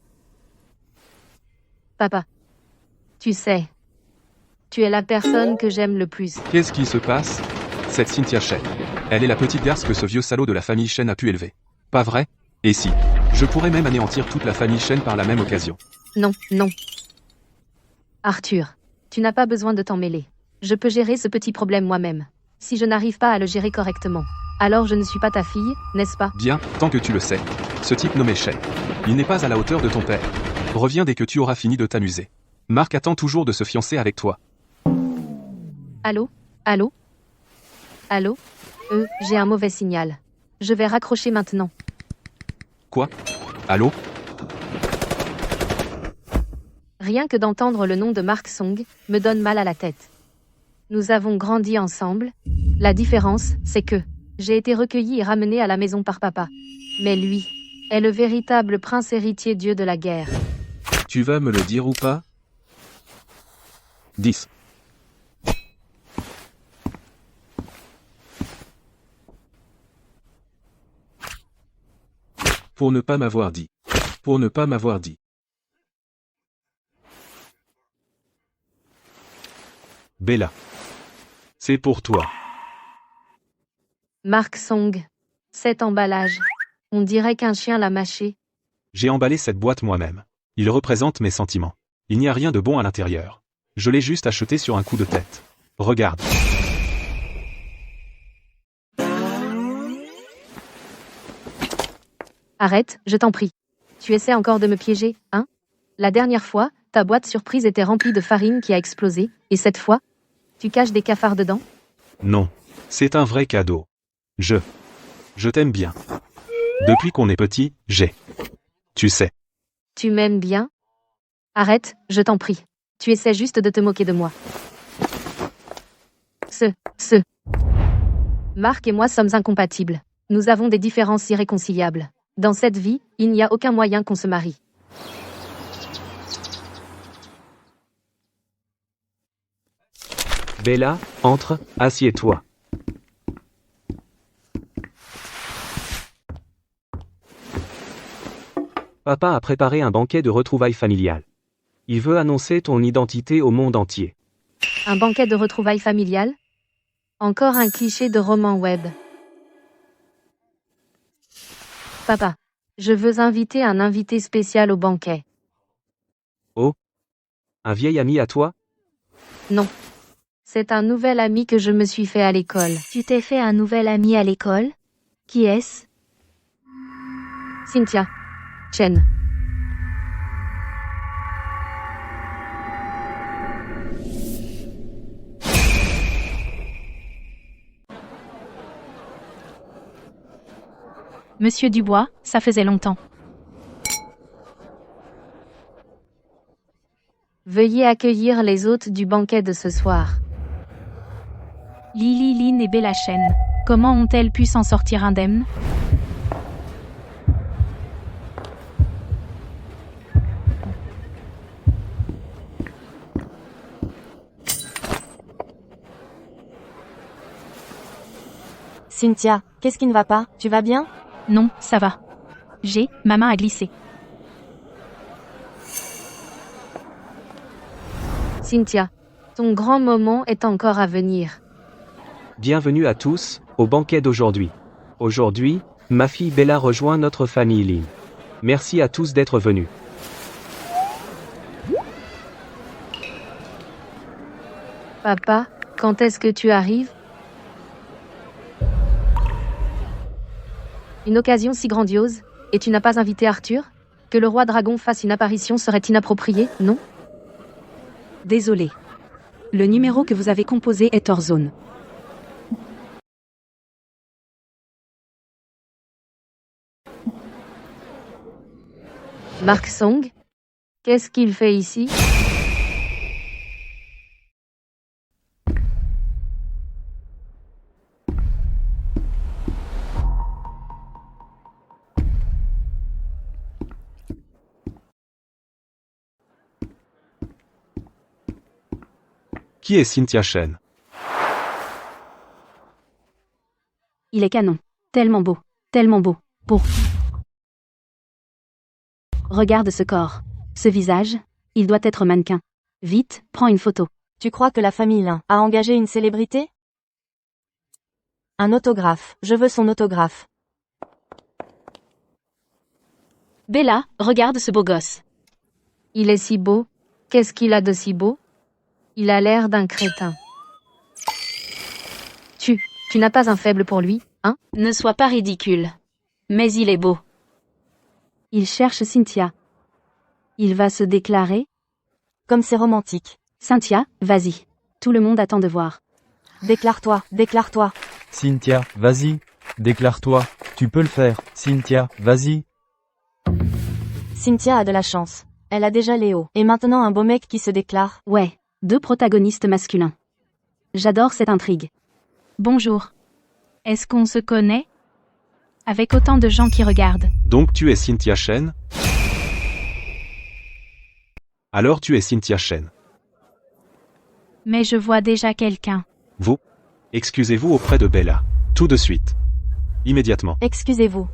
S1: Papa. Tu sais. Tu es la personne que j'aime le plus.
S3: Qu'est-ce qui se passe? Cette Cynthia Chen. Elle est la petite garce que ce vieux salaud de la famille Chen a pu élever. Pas vrai? Et si? Je pourrais même anéantir toute la famille Chen par la même occasion.
S1: Non. Arthur, tu n'as pas besoin de t'en mêler. Je peux gérer ce petit problème moi-même. Si je n'arrive pas à le gérer correctement, alors je ne suis pas ta fille, n'est-ce pas?
S3: Bien, tant que tu le sais. Ce type nommé Chen. Il n'est pas à la hauteur de ton père. Reviens dès que tu auras fini de t'amuser. Marc attend toujours de se fiancer avec toi.
S1: Allô? J'ai un mauvais signal. Je vais raccrocher maintenant.
S3: Quoi? Allô?
S1: Rien que d'entendre le nom de Mark Song me donne mal à la tête. Nous avons grandi ensemble. La différence, c'est que j'ai été recueilli et ramené à la maison par papa. Mais lui est le véritable prince héritier dieu de la guerre.
S3: Tu vas me le dire ou pas? 10. Pour ne pas m'avoir dit. Pour ne pas m'avoir dit.
S4: Bella. C'est pour toi.
S1: Mark Song. Cet emballage. On dirait qu'un chien l'a mâché.
S4: J'ai emballé cette boîte moi-même. Il représente mes sentiments. Il n'y a rien de bon à l'intérieur. Je l'ai juste acheté sur un coup de tête. Regarde.
S1: Arrête, je t'en prie. Tu essaies encore de me piéger, hein? La dernière fois, ta boîte surprise était remplie de farine qui a explosé, et cette fois, tu caches des cafards dedans?
S4: Non. C'est un vrai cadeau. Je t'aime bien. Depuis qu'on est petit, tu sais.
S1: Tu m'aimes bien? Arrête, je t'en prie. Tu essaies juste de te moquer de moi. Marc et moi sommes incompatibles. Nous avons des différences irréconciliables. Dans cette vie, il n'y a aucun moyen qu'on se marie.
S4: Bella, entre, assieds-toi. Papa a préparé un banquet de retrouvailles familiales. Il veut annoncer ton identité au monde entier.
S1: Un banquet de retrouvailles familiales? Encore un cliché de roman web. Papa, je veux inviter un invité spécial au banquet.
S4: Oh? Un vieil ami à toi?
S1: Non. C'est un nouvel ami que je me suis fait à l'école.
S5: Tu t'es fait un nouvel ami à l'école? Qui est-ce?
S1: Cynthia. Chen.
S6: Monsieur Dubois, ça faisait longtemps.
S1: Veuillez accueillir les hôtes du banquet de ce soir.
S6: Lily, Lynn et Bella Chen. Comment ont-elles pu s'en sortir indemnes?
S9: Cynthia, qu'est-ce qui ne va pas? Tu vas bien?
S6: Non, ça va. Ma main a glissé.
S1: Cynthia, ton grand moment est encore à venir.
S4: Bienvenue à tous, au banquet d'aujourd'hui. Aujourd'hui, ma fille Bella rejoint notre famille Lynn. Merci à tous d'être venus.
S1: Papa, quand est-ce que tu arrives? Une occasion si grandiose, et tu n'as pas invité Arthur? Que le roi dragon fasse une apparition serait inapproprié, non?
S8: Désolé. Le numéro que vous avez composé est hors zone.
S1: Mark Song? Qu'est-ce qu'il fait ici?
S3: Qui est Cynthia Chen?
S6: Il est canon. Tellement beau. Tellement beau. Beau. Regarde ce corps. Ce visage. Il doit être mannequin. Vite, prends une photo.
S9: Tu crois que la famille Lin a engagé une célébrité? Un autographe. Je veux son autographe.
S6: Bella, regarde ce beau gosse.
S1: Il est si beau. Qu'est-ce qu'il a de si beau? Il a l'air d'un crétin. Tu n'as pas un faible pour lui, hein?
S6: Ne sois pas ridicule. Mais il est beau.
S8: Il cherche Cynthia. Il va se déclarer?
S9: Comme c'est romantique.
S6: Cynthia, vas-y. Tout le monde attend de voir.
S9: Déclare-toi, déclare-toi.
S2: Cynthia, vas-y. Déclare-toi. Tu peux le faire. Cynthia, vas-y.
S9: Cynthia a de la chance. Elle a déjà Léo. Et maintenant un beau mec qui se déclare.
S6: Ouais, 2 protagonistes masculins. J'adore cette intrigue. Bonjour. Est-ce qu'on se connaît? Avec autant de gens qui regardent.
S3: Donc tu es Cynthia Chen? Alors tu es Cynthia Chen.
S6: Mais je vois déjà quelqu'un.
S3: Vous? Excusez-vous auprès de Bella. Tout de suite. Immédiatement.
S9: Excusez-vous.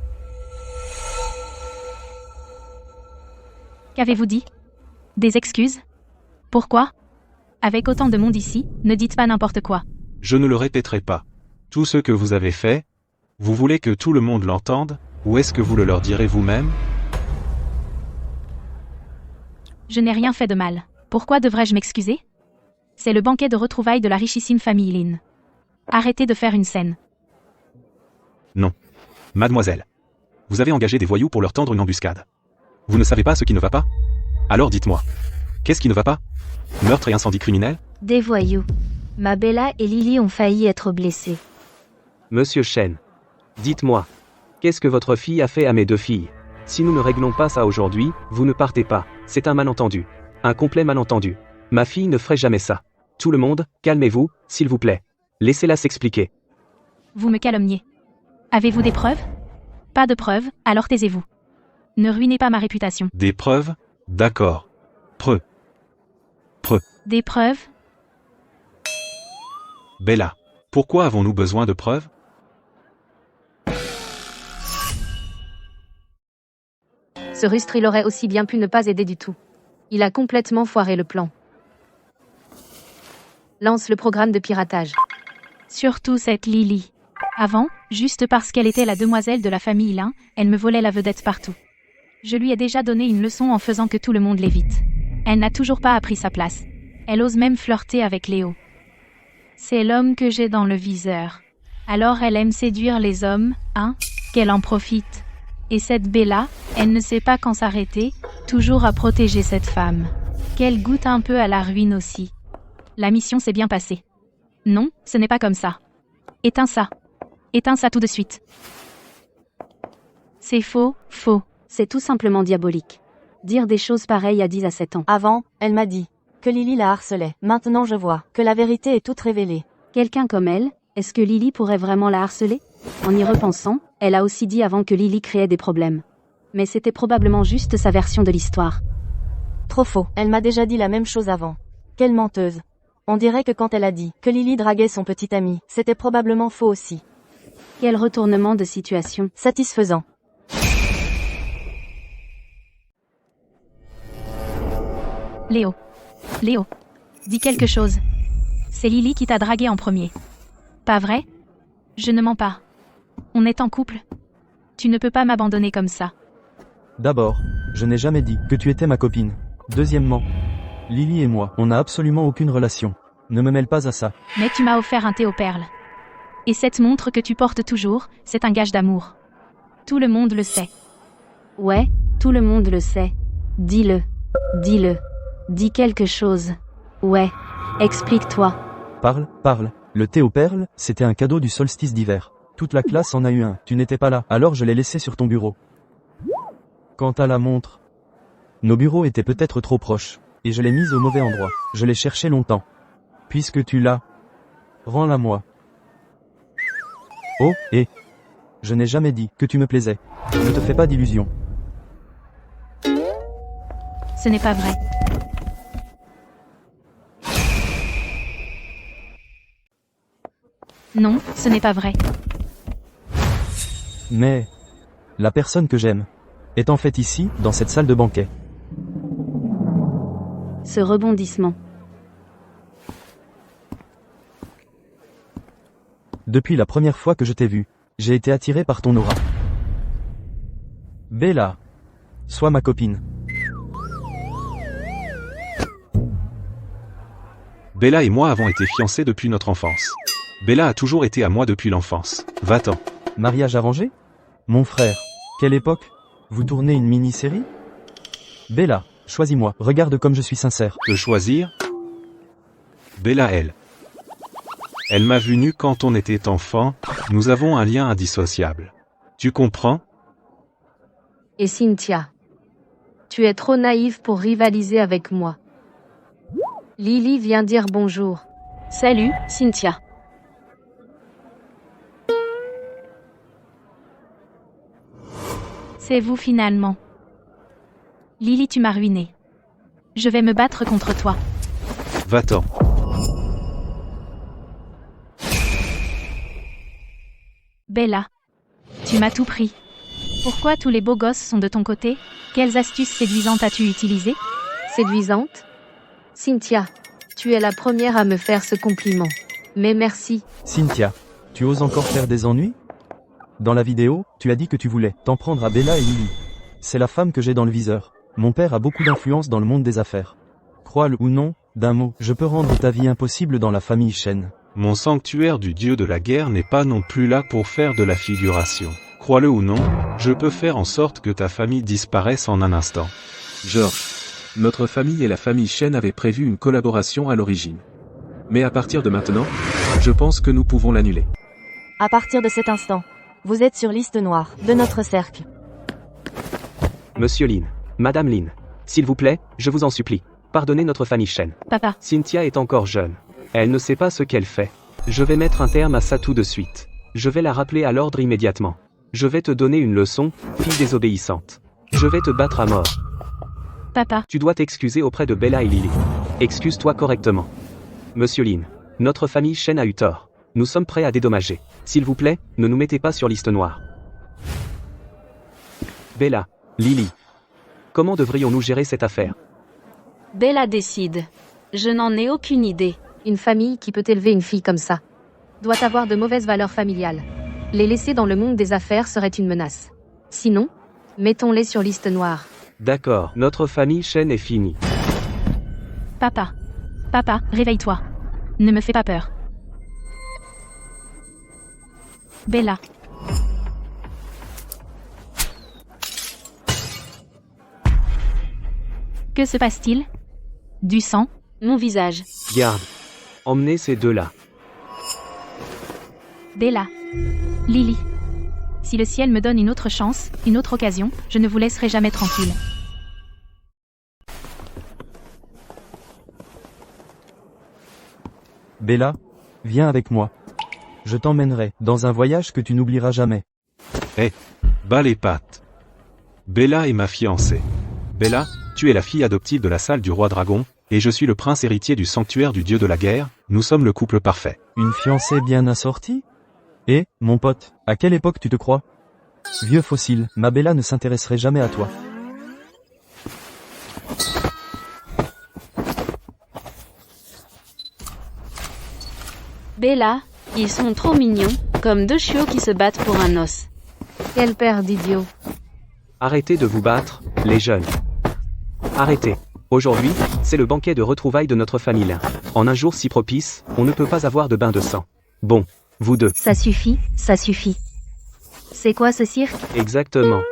S6: Qu'avez-vous dit? Des excuses? Pourquoi? Avec autant de monde ici, ne dites pas n'importe quoi.
S3: Je ne le répéterai pas. Tout ce que vous avez fait, vous voulez que tout le monde l'entende, ou est-ce que vous le leur direz vous-même?
S6: Je n'ai rien fait de mal. Pourquoi devrais-je m'excuser? C'est le banquet de retrouvailles de la richissime famille Lin. Arrêtez de faire une scène.
S3: Non. Mademoiselle. Vous avez engagé des voyous pour leur tendre une embuscade. Vous ne savez pas ce qui ne va pas? Alors dites-moi. Qu'est-ce qui ne va pas? Meurtre et incendie criminel?
S5: Des voyous. Ma Bella et Lily ont failli être blessées.
S4: Monsieur Chen. Dites-moi. Qu'est-ce que votre fille a fait à mes 2 filles? Si nous ne réglons pas ça aujourd'hui, vous ne partez pas. C'est un malentendu. Un complet malentendu. Ma fille ne ferait jamais ça. Tout le monde, calmez-vous, s'il vous plaît. Laissez-la s'expliquer.
S6: Vous me calomniez. Avez-vous des preuves? Pas de preuves, alors taisez-vous. Ne ruinez pas ma réputation.
S3: Des preuves? D'accord.
S6: Des preuves?
S3: Bella. Pourquoi avons-nous besoin de preuves?
S1: Ce rustre, il aurait aussi bien pu ne pas aider du tout. Il a complètement foiré le plan. Lance le programme de piratage.
S6: Surtout cette Lily. Avant, juste parce qu'elle était la demoiselle de la famille Lin, elle me volait la vedette partout. Je lui ai déjà donné une leçon en faisant que tout le monde l'évite. Elle n'a toujours pas appris sa place.
S5: Elle ose même flirter avec Léo. C'est l'homme que j'ai dans le viseur. Alors elle aime séduire les hommes, hein? Qu'elle en profite. Et cette Bella, elle ne sait pas quand s'arrêter, toujours à protéger cette femme. Qu'elle goûte un peu à la ruine aussi. La mission s'est bien passée. Non, ce n'est pas comme ça. Éteins ça. Éteins ça tout de suite. C'est faux, faux.
S6: C'est tout simplement diabolique. Dire des choses pareilles à 10 à 7 ans.
S9: Avant, elle m'a dit que Lily la harcelait. Maintenant je vois que la vérité est toute révélée.
S6: Quelqu'un comme elle, est-ce que Lily pourrait vraiment la harceler? En y repensant, elle a aussi dit avant que Lily créait des problèmes. Mais c'était probablement juste sa version de l'histoire.
S9: Trop faux. Elle m'a déjà dit la même chose avant. Quelle menteuse. On dirait que quand elle a dit que Lily draguait son petit ami, c'était probablement faux aussi.
S6: Quel retournement de situation.
S9: Satisfaisant.
S5: Léo. Léo. Dis quelque chose. C'est Lily qui t'a dragué en premier. Pas vrai? Je ne mens pas. On est en couple. Tu ne peux pas m'abandonner comme ça.
S2: D'abord, je n'ai jamais dit que tu étais ma copine. Deuxièmement, Lily et moi, on n'a absolument aucune relation. Ne me mêle pas à ça.
S5: Mais tu m'as offert un thé aux perles. Et cette montre que tu portes toujours, c'est un gage d'amour. Tout le monde le sait.
S6: Ouais, tout le monde le sait. Dis-le. Dis-le. Dis quelque chose. Ouais. Explique-toi.
S2: Parle, parle. Le thé aux perles, c'était un cadeau du solstice d'hiver. Toute la classe en a eu un. Tu n'étais pas là, alors je l'ai laissé sur ton bureau. Quant à la montre, nos bureaux étaient peut-être trop proches, et je l'ai mise au mauvais endroit. Je l'ai cherchée longtemps. Puisque tu l'as, rends-la moi. Oh, et je n'ai jamais dit que tu me plaisais. Ne te fais pas d'illusions.
S5: Ce n'est pas vrai. Non, ce n'est pas vrai.
S2: Mais la personne que j'aime est en fait ici, dans cette salle de banquet.
S6: Ce rebondissement.
S2: Depuis la première fois que je t'ai vu, j'ai été attiré par ton aura. Bella, sois ma copine.
S3: Bella et moi avons été fiancés depuis notre enfance. Bella a toujours été à moi depuis l'enfance. Va-t'en.
S2: Mariage arrangé? Mon frère, quelle époque? Vous tournez une mini-série? Bella, choisis-moi, regarde comme je suis sincère.
S3: Te choisir? Bella, elle m'a vu nu quand on était enfant, nous avons un lien indissociable. Tu comprends?
S1: Et Cynthia. Tu es trop naïve pour rivaliser avec moi. Lily vient dire bonjour.
S6: Salut, Cynthia.
S5: C'est vous finalement. Lily, tu m'as ruiné. Je vais me battre contre toi.
S3: Va-t'en.
S5: Bella. Tu m'as tout pris. Pourquoi tous les beaux gosses sont de ton côté? Quelles astuces séduisantes as-tu utilisées?
S1: Séduisante? Cynthia, tu es la première à me faire ce compliment. Mais merci.
S2: Cynthia, tu oses encore faire des ennuis? Dans la vidéo, tu as dit que tu voulais t'en prendre à Bella et Lily. C'est la femme que j'ai dans le viseur. Mon père a beaucoup d'influence dans le monde des affaires. Crois-le ou non, d'un mot, je peux rendre ta vie impossible dans la famille Chen.
S3: Mon sanctuaire du dieu de la guerre n'est pas non plus là pour faire de la figuration. Crois-le ou non, je peux faire en sorte que ta famille disparaisse en un instant. George, notre famille et la famille Chen avaient prévu une collaboration à l'origine. Mais à partir de maintenant, je pense que nous pouvons l'annuler.
S9: À partir de cet instant, vous êtes sur liste noire de notre cercle.
S4: Monsieur Lin, Madame Lin, s'il vous plaît, je vous en supplie, pardonnez notre famille Chen.
S5: Papa.
S4: Cynthia est encore jeune. Elle ne sait pas ce qu'elle fait. Je vais mettre un terme à ça tout de suite. Je vais la rappeler à l'ordre immédiatement. Je vais te donner une leçon, fille désobéissante. Je vais te battre à mort.
S5: Papa.
S4: Tu dois t'excuser auprès de Bella et Lily. Excuse-toi correctement. Monsieur Lin, notre famille Chen a eu tort. Nous sommes prêts à dédommager. S'il vous plaît, ne nous mettez pas sur liste noire. Bella, Lily. Comment devrions-nous gérer cette affaire?
S6: Bella décide. Je n'en ai aucune idée.
S1: Une famille qui peut élever une fille comme ça doit avoir de mauvaises valeurs familiales. Les laisser dans le monde des affaires serait une menace. Sinon, mettons-les sur liste noire.
S4: D'accord, notre famille Chen est finie.
S5: Papa. Papa, réveille-toi. Ne me fais pas peur. Bella. Que se passe-t-il? Du sang?
S6: Mon visage.
S4: Garde. Emmenez ces deux-là.
S5: Bella. Lily. Si le ciel me donne une autre chance, une autre occasion, je ne vous laisserai jamais tranquille.
S2: Bella, viens avec moi. Je t'emmènerai dans un voyage que tu n'oublieras jamais.
S3: Bas les pattes. Bella est ma fiancée. Bella, tu es la fille adoptive de la salle du roi dragon, et je suis le prince héritier du sanctuaire du dieu de la guerre, nous sommes le couple parfait.
S2: Une fiancée bien assortie? Et, mon pote, à quelle époque tu te crois? Vieux fossile, ma Bella ne s'intéresserait jamais à toi.
S6: Bella, ils sont trop mignons, comme deux chiots qui se battent pour un os.
S1: Quelle paire d'idiots.
S4: Arrêtez de vous battre, les jeunes. Arrêtez. Aujourd'hui, c'est le banquet de retrouvailles de notre famille. En un jour si propice, on ne peut pas avoir de bain de sang. Bon, vous deux.
S5: Ça suffit, ça suffit. C'est quoi ce cirque?
S4: Exactement.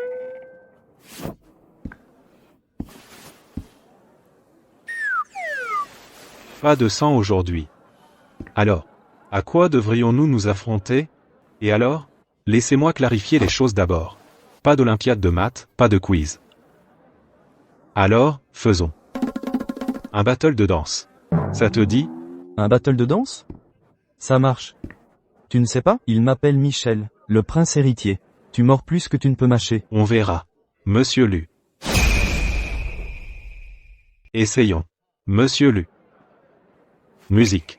S3: Pas de sang aujourd'hui. Alors, à quoi devrions-nous nous affronter? Et alors? Laissez-moi clarifier les choses d'abord. Pas d'olympiade de maths, pas de quiz. Alors, faisons. Un battle de danse. Ça te dit?
S2: Un battle de danse? Ça marche. Tu ne sais pas? Il m'appelle Michel, le prince héritier. Tu mords plus que tu ne peux mâcher.
S3: On verra. Monsieur Lu. Essayons. Monsieur Lu. Musique.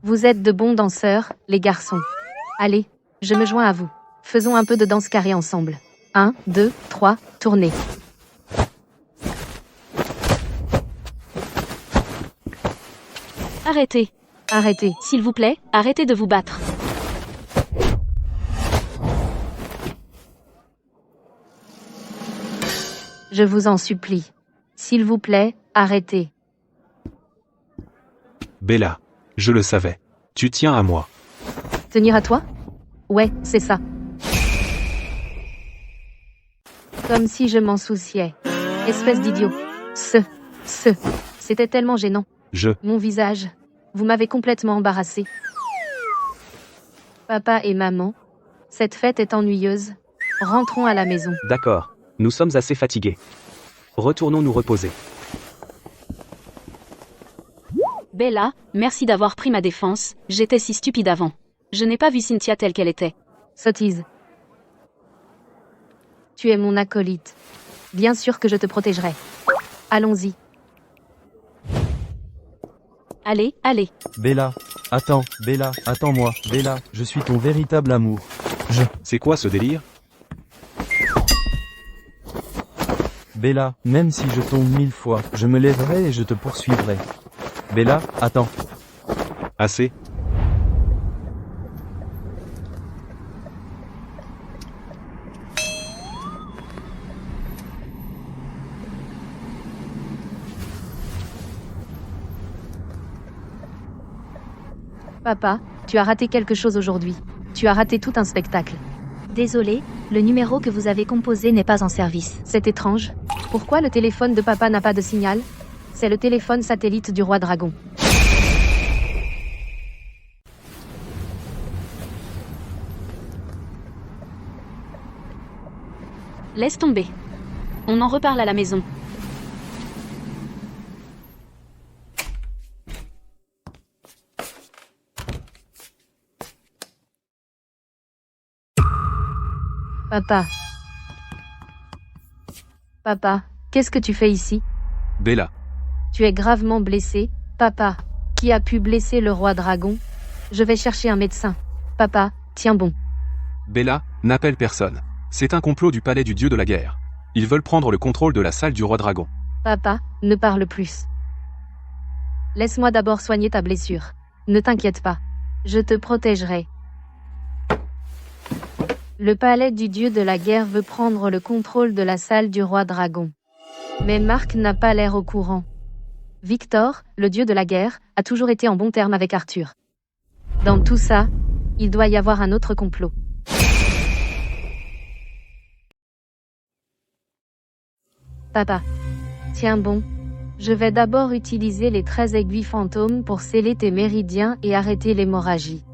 S1: Vous êtes de bons danseurs, les garçons. Allez, je me joins à vous. Faisons un peu de danse carrée ensemble. 1, 2, 3, tournez.
S6: Arrêtez.
S1: Arrêtez.
S6: S'il vous plaît, arrêtez de vous battre.
S1: Je vous en supplie. S'il vous plaît, arrêtez.
S3: Bella. Je le savais. Tu tiens à moi.
S1: Tenir à toi? Ouais, c'est ça. Comme si je m'en souciais. Espèce d'idiot. C'était tellement gênant. Mon visage. Vous m'avez complètement embarrassé. Papa et maman. Cette fête est ennuyeuse. Rentrons à la maison.
S4: D'accord. Nous sommes assez fatigués. Retournons nous reposer.
S6: Bella, merci d'avoir pris ma défense, j'étais si stupide avant. Je n'ai pas vu Cynthia telle qu'elle était.
S1: Sottise. Tu es mon acolyte. Bien sûr que je te protégerai. Allons-y.
S6: Allez, allez.
S2: Bella, attends-moi, Bella, je suis ton véritable amour.
S3: C'est quoi ce délire?
S2: Bella, même si je tombe 1000 fois, je me lèverai et je te poursuivrai. Bella, attends.
S3: Assez.
S1: Papa, tu as raté quelque chose aujourd'hui. Tu as raté tout un spectacle.
S5: Désolé, le numéro que vous avez composé n'est pas en service.
S1: C'est étrange. Pourquoi le téléphone de papa n'a pas de signal? C'est le téléphone satellite du roi dragon.
S6: Laisse tomber. On en reparle à la maison.
S1: Papa. Papa, qu'est-ce que tu fais ici?
S3: Bella.
S1: Tu es gravement blessé, papa. Qui a pu blesser le roi dragon? Je vais chercher un médecin. Papa, tiens bon.
S3: Bella, n'appelle personne. C'est un complot du palais du dieu de la guerre. Ils veulent prendre le contrôle de la salle du roi dragon.
S1: Papa, ne parle plus. Laisse-moi d'abord soigner ta blessure. Ne t'inquiète pas. Je te protégerai. Le palais du dieu de la guerre veut prendre le contrôle de la salle du roi dragon. Mais Marc n'a pas l'air au courant. Victor, le dieu de la guerre, a toujours été en bon terme avec Arthur. Dans tout ça, il doit y avoir un autre complot. Papa. Tiens bon. Je vais d'abord utiliser les 13 aiguilles fantômes pour sceller tes méridiens et arrêter l'hémorragie.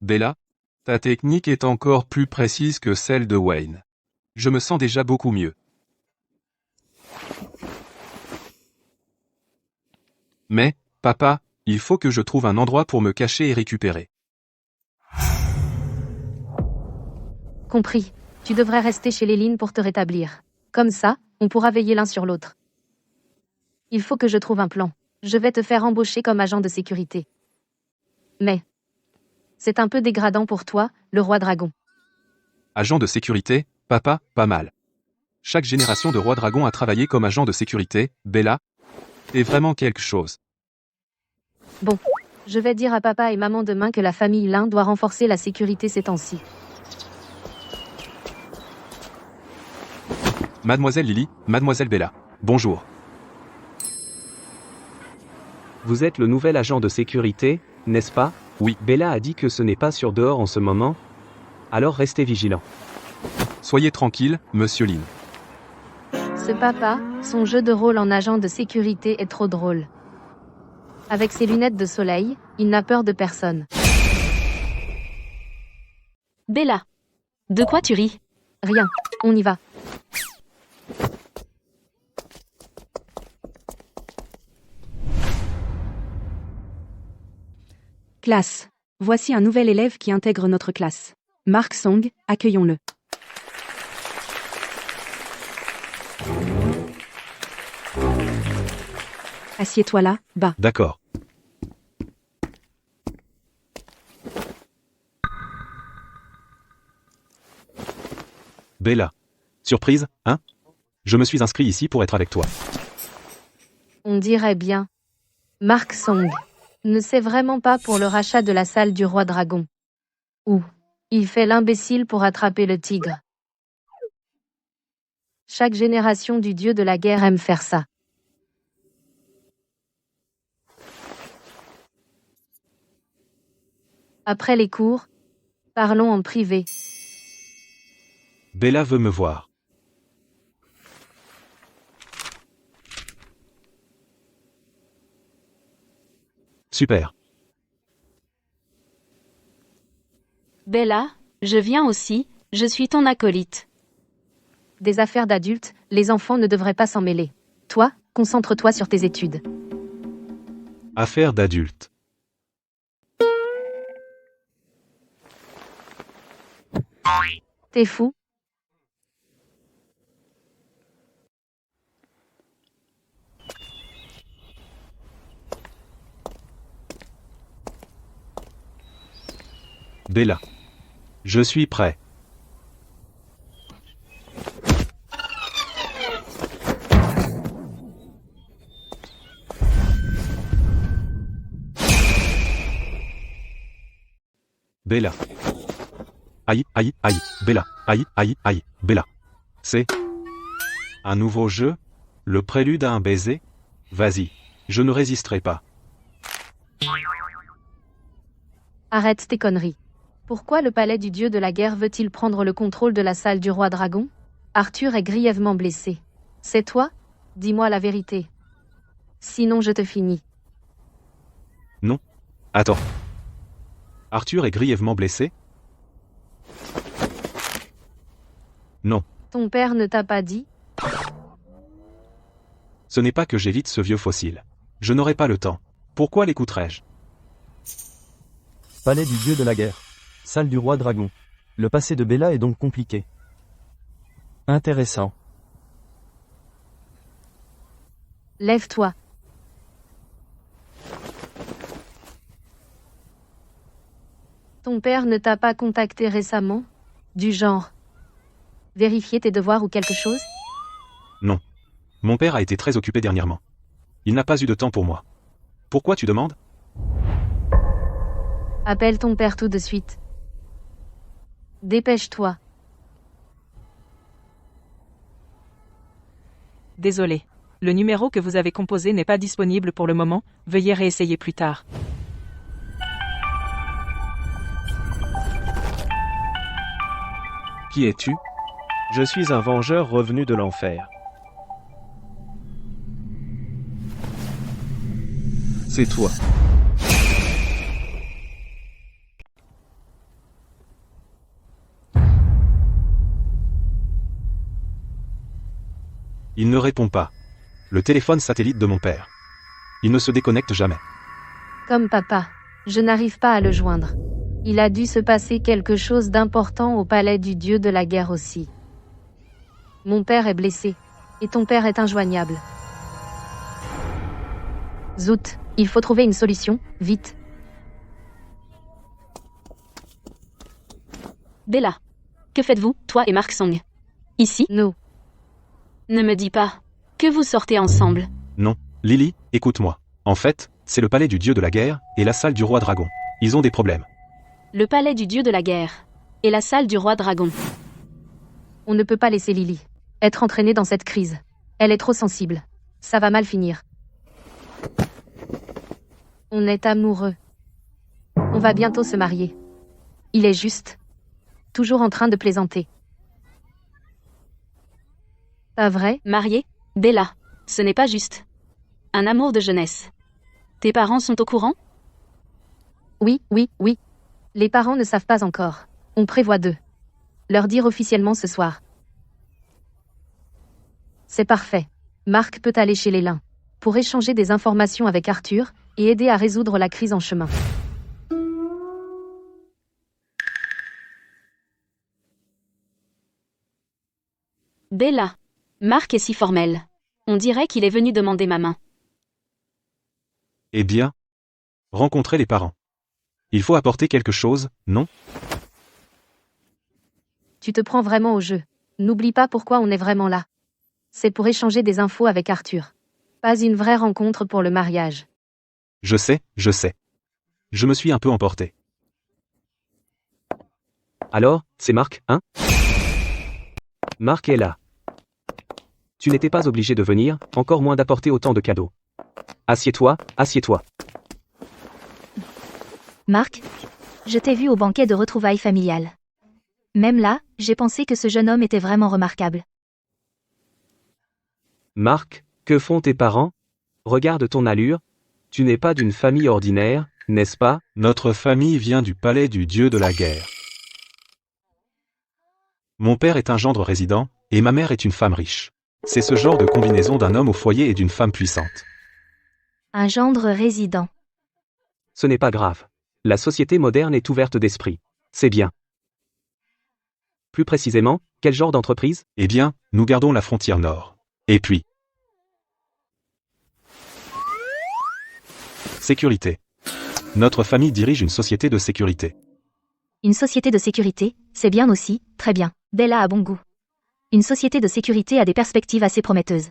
S3: Bella, ta technique est encore plus précise que celle de Wayne. Je me sens déjà beaucoup mieux. Mais, papa, il faut que je trouve un endroit pour me cacher et récupérer.
S1: Compris. Tu devrais rester chez Léline pour te rétablir. Comme ça, on pourra veiller l'un sur l'autre. Il faut que je trouve un plan. Je vais te faire embaucher comme agent de sécurité. Mais c'est un peu dégradant pour toi, le roi dragon.
S3: Agent de sécurité, papa, pas mal. Chaque génération de roi dragon a travaillé comme agent de sécurité, Bella. T'es vraiment quelque chose.
S1: Bon, je vais dire à papa et maman demain que la famille Lin doit renforcer la sécurité ces temps-ci.
S3: Mademoiselle Lily, Mademoiselle Bella. Bonjour.
S4: Vous êtes le nouvel agent de sécurité, n'est-ce pas?
S3: Oui.
S4: Bella a dit que ce n'est pas sûr dehors en ce moment. Alors restez vigilant.
S3: Soyez tranquille, monsieur Lin.
S1: Ce papa, son jeu de rôle en agent de sécurité est trop drôle. Avec ses lunettes de soleil, il n'a peur de personne.
S6: Bella. De quoi tu ris?
S1: Rien, on y va.
S8: Classe. Voici un nouvel élève qui intègre notre classe. Mark Song, accueillons-le. Assieds-toi là, bas.
S3: D'accord. Bella. Surprise, hein? Je me suis inscrit ici pour être avec toi.
S1: On dirait bien. Mark Song ne sait vraiment pas pour le rachat de la salle du roi dragon. Ou, il fait l'imbécile pour attraper le tigre. Chaque génération du dieu de la guerre aime faire ça. Après les cours, parlons en privé.
S3: Bella veut me voir. Super.
S6: Bella, je viens aussi, je suis ton acolyte.
S1: Des affaires d'adultes, les enfants ne devraient pas s'en mêler. Toi, concentre-toi sur tes études.
S3: Affaire d'adulte.
S1: T'es fou?
S3: Bella. Je suis prêt. Bella. Aïe, aïe, aïe, Bella. Aïe, aïe, aïe, Bella. C'est un nouveau jeu? Le prélude à un baiser? Vas-y, je ne résisterai pas.
S1: Arrête tes conneries. Pourquoi le palais du dieu de la guerre veut-il prendre le contrôle de la salle du roi dragon? Arthur est grièvement blessé. C'est toi? Dis-moi la vérité. Sinon je te finis.
S3: Non. Attends. Arthur est grièvement blessé? Non.
S1: Ton père ne t'a pas dit?
S3: Ce n'est pas que j'évite ce vieux fossile. Je n'aurai pas le temps. Pourquoi l'écouterais-je?
S2: Palais du dieu de la guerre. Salle du roi dragon. Le passé de Bella est donc compliqué. Intéressant.
S1: Lève-toi. Ton père ne t'a pas contacté récemment? Du genre. Vérifier tes devoirs ou quelque chose?
S3: Non. Mon père a été très occupé dernièrement. Il n'a pas eu de temps pour moi. Pourquoi tu demandes?
S1: Appelle ton père tout de suite. Dépêche-toi.
S10: Désolé. Le numéro que vous avez composé n'est pas disponible pour le moment, veuillez réessayer plus tard.
S4: Qui es-tu? Je suis un vengeur revenu de l'enfer.
S3: C'est toi. Il ne répond pas. Le téléphone satellite de mon père. Il ne se déconnecte jamais.
S1: Comme papa. Je n'arrive pas à le joindre. Il a dû se passer quelque chose d'important au palais du dieu de la guerre aussi. Mon père est blessé. Et ton père est injoignable. Zout, il faut trouver une solution, vite.
S6: Bella. Que faites-vous, toi et Mark Song? Ici?
S1: No.
S6: Ne me dis pas que vous sortez ensemble.
S3: Non. Lily, écoute-moi. En fait, c'est le palais du dieu de la guerre et la salle du roi dragon. Ils ont des problèmes.
S6: Le palais du dieu de la guerre. Et la salle du roi dragon.
S1: On ne peut pas laisser Lily être entraînée dans cette crise. Elle est trop sensible. Ça va mal finir. On est amoureux. On va bientôt se marier. Il est juste. Toujours en train de plaisanter. Pas vrai?
S6: Marié? Bella. Ce n'est pas juste. Un amour de jeunesse. Tes parents sont au courant?
S1: Oui, oui, oui. Les parents ne savent pas encore. On prévoit de leur dire officiellement ce soir. C'est parfait. Marc peut aller chez les Lin pour échanger des informations avec Arthur et aider à résoudre la crise en chemin.
S6: Bella. Marc est si formel. On dirait qu'il est venu demander ma main.
S3: Eh bien, rencontrer les parents. Il faut apporter quelque chose, non?
S1: Tu te prends vraiment au jeu. N'oublie pas pourquoi on est vraiment là. C'est pour échanger des infos avec Arthur. Pas une vraie rencontre pour le mariage.
S3: Je sais, je sais. Je me suis un peu emporté.
S4: Alors, c'est Marc, hein? Marc est là. Tu n'étais pas obligé de venir, encore moins d'apporter autant de cadeaux. Assieds-toi, assieds-toi.
S5: Marc, je t'ai vu au banquet de retrouvailles familiales. Même là, j'ai pensé que ce jeune homme était vraiment remarquable.
S4: Marc, que font tes parents? Regarde ton allure. Tu n'es pas d'une famille ordinaire, n'est-ce pas?
S3: Notre famille vient du palais du dieu de la guerre. Mon père est un gendre résident, et ma mère est une femme riche. C'est ce genre de combinaison d'un homme au foyer et d'une femme puissante.
S5: Un gendre résident.
S4: Ce n'est pas grave. La société moderne est ouverte d'esprit. C'est bien. Plus précisément, quel genre d'entreprise?
S3: Eh bien, nous gardons la frontière nord. Et puis... Sécurité. Notre famille dirige une société de sécurité.
S5: Une société de sécurité, c'est bien aussi, très bien. Bella a bon goût. Une société de sécurité a des perspectives assez prometteuses.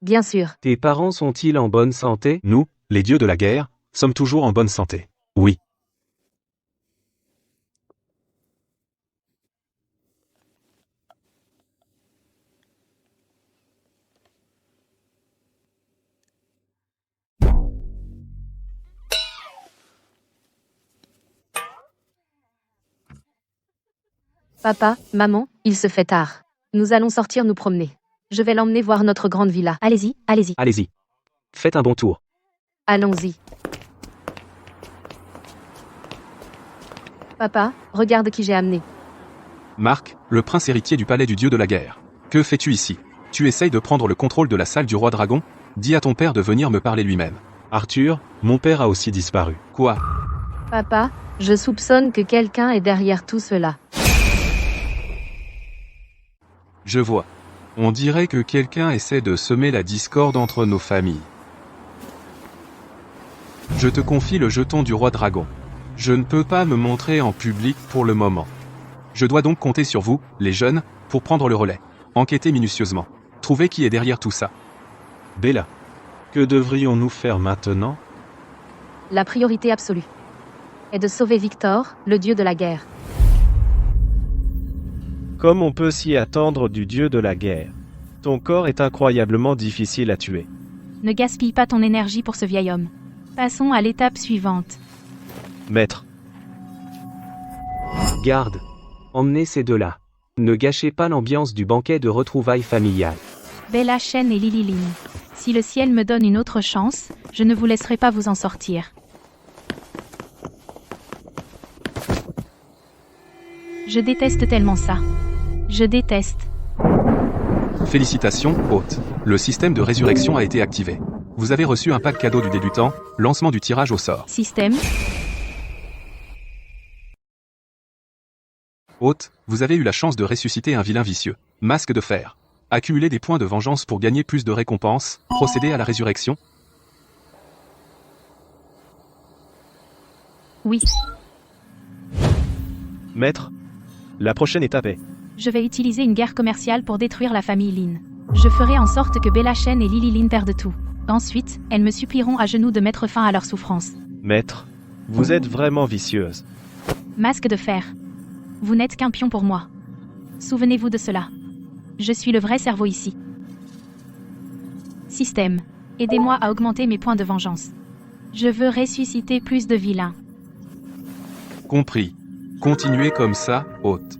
S1: Bien sûr.
S4: Tes parents sont-ils en bonne santé?
S3: Nous, les dieux de la guerre, sommes toujours en bonne santé. Oui.
S1: Papa, maman, il se fait tard. Nous allons sortir nous promener. Je vais l'emmener voir notre grande villa.
S5: Allez-y, allez-y.
S4: Allez-y. Faites un bon tour.
S1: Allons-y. Papa, regarde qui j'ai amené.
S3: Marc, le prince héritier du palais du dieu de la guerre. Que fais-tu ici? Tu essayes de prendre le contrôle de la salle du roi dragon? Dis à ton père de venir me parler lui-même.
S4: Arthur, mon père a aussi disparu.
S3: Quoi?
S1: Papa, je soupçonne que quelqu'un est derrière tout cela.
S3: Je vois. On dirait que quelqu'un essaie de semer la discorde entre nos familles. Je te confie le jeton du roi dragon. Je ne peux pas me montrer en public pour le moment. Je dois donc compter sur vous, les jeunes, pour prendre le relais. Enquêter minutieusement. Trouver qui est derrière tout ça.
S4: Bella, que devrions-nous faire maintenant?
S1: La priorité absolue est de sauver Victor, le dieu de la guerre.
S11: Comme on peut s'y attendre du dieu de la guerre. Ton corps est incroyablement difficile à tuer.
S5: Ne gaspille pas ton énergie pour ce vieil homme. Passons à l'étape suivante.
S11: Maître,
S4: Garde. Emmenez ces deux-là. Ne gâchez pas l'ambiance du banquet de retrouvailles familiales.
S5: Bella Chen et Lily Lin. Si le ciel me donne une autre chance, je ne vous laisserai pas vous en sortir. Je déteste tellement ça. Je déteste.
S3: Félicitations, hôte. Le système de résurrection a été activé. Vous avez reçu un pack cadeau du débutant, lancement du tirage au sort.
S5: Système.
S3: Hôte, vous avez eu la chance de ressusciter un vilain vicieux. Masque de fer. Accumuler des points de vengeance pour gagner plus de récompenses, procéder à la résurrection.
S5: Oui.
S11: maître, la prochaine étape est...
S5: Je vais utiliser une guerre commerciale pour détruire la famille Lin. Je ferai en sorte que Bella Chen et Lily Lin perdent tout. Ensuite, elles me supplieront à genoux de mettre fin à leur souffrance.
S11: Maître, vous êtes vraiment vicieuse.
S5: Masque de fer. Vous n'êtes qu'un pion pour moi. Souvenez-vous de cela. Je suis le vrai cerveau ici. Système. Aidez-moi à augmenter mes points de vengeance. Je veux ressusciter plus de vilains.
S3: Compris. Continuez comme ça, hôte.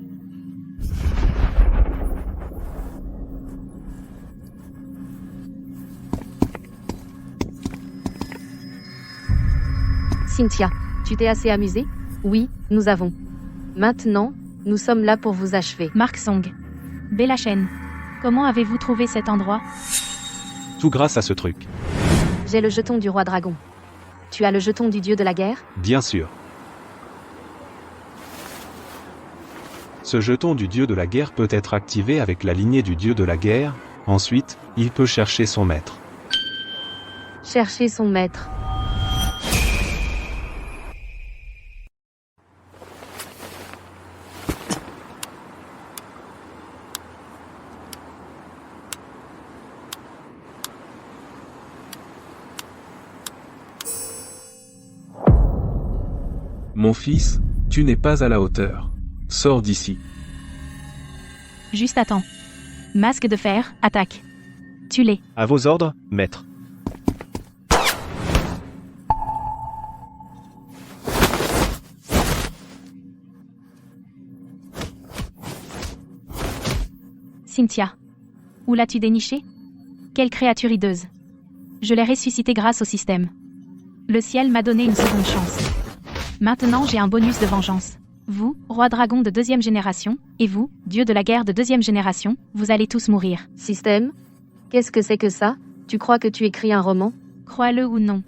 S1: Cynthia, tu t'es assez amusée? Oui, nous avons. Maintenant, nous sommes là pour vous achever.
S5: Mark Song. Bella Chen. Comment avez-vous trouvé cet endroit?
S11: Tout grâce à ce truc.
S1: J'ai le jeton du roi dragon. Tu as le jeton du dieu de la guerre?
S11: Bien sûr. Ce jeton du dieu de la guerre peut être activé avec la lignée du dieu de la guerre. Ensuite, il peut chercher son maître.
S1: Chercher son maître.
S12: Mon fils, tu n'es pas à la hauteur. Sors d'ici.
S5: Juste attends. Masque de fer, attaque. Tue-les.
S11: À vos ordres, maître.
S5: Cynthia. Où l'as-tu déniché? Quelle créature hideuse. Je l'ai ressuscité grâce au système. Le ciel m'a donné une seconde chance. Maintenant j'ai un bonus de vengeance. Vous, roi dragon de 2e génération, et vous, dieu de la guerre de 2e génération, vous allez tous mourir.
S1: Système? Qu'est-ce que c'est que ça? Tu crois que tu écris un roman?
S5: Crois-le ou non.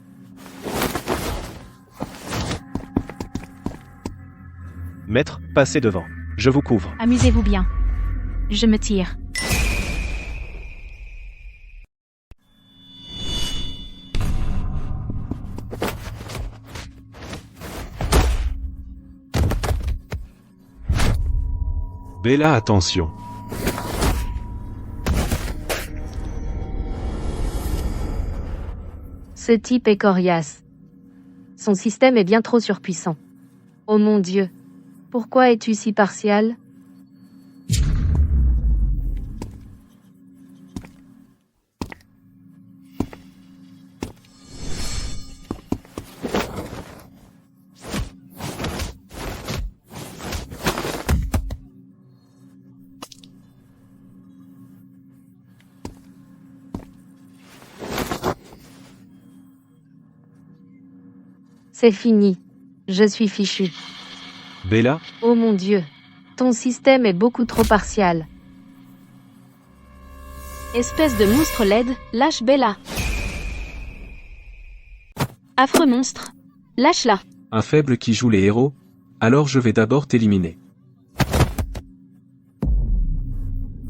S11: Maître, passez devant. Je vous couvre.
S5: Amusez-vous bien. Je me tire.
S11: Bella, attention.
S1: Ce type est coriace. Son système est bien trop surpuissant. Oh mon Dieu. Pourquoi es-tu si partial? C'est fini. Je suis fichu.
S11: Bella,
S1: Oh mon Dieu. Ton système est beaucoup trop partial.
S6: Espèce de monstre laide, lâche Bella. Affreux monstre. Lâche-la.
S12: Un faible qui joue les héros? Alors je vais d'abord t'éliminer.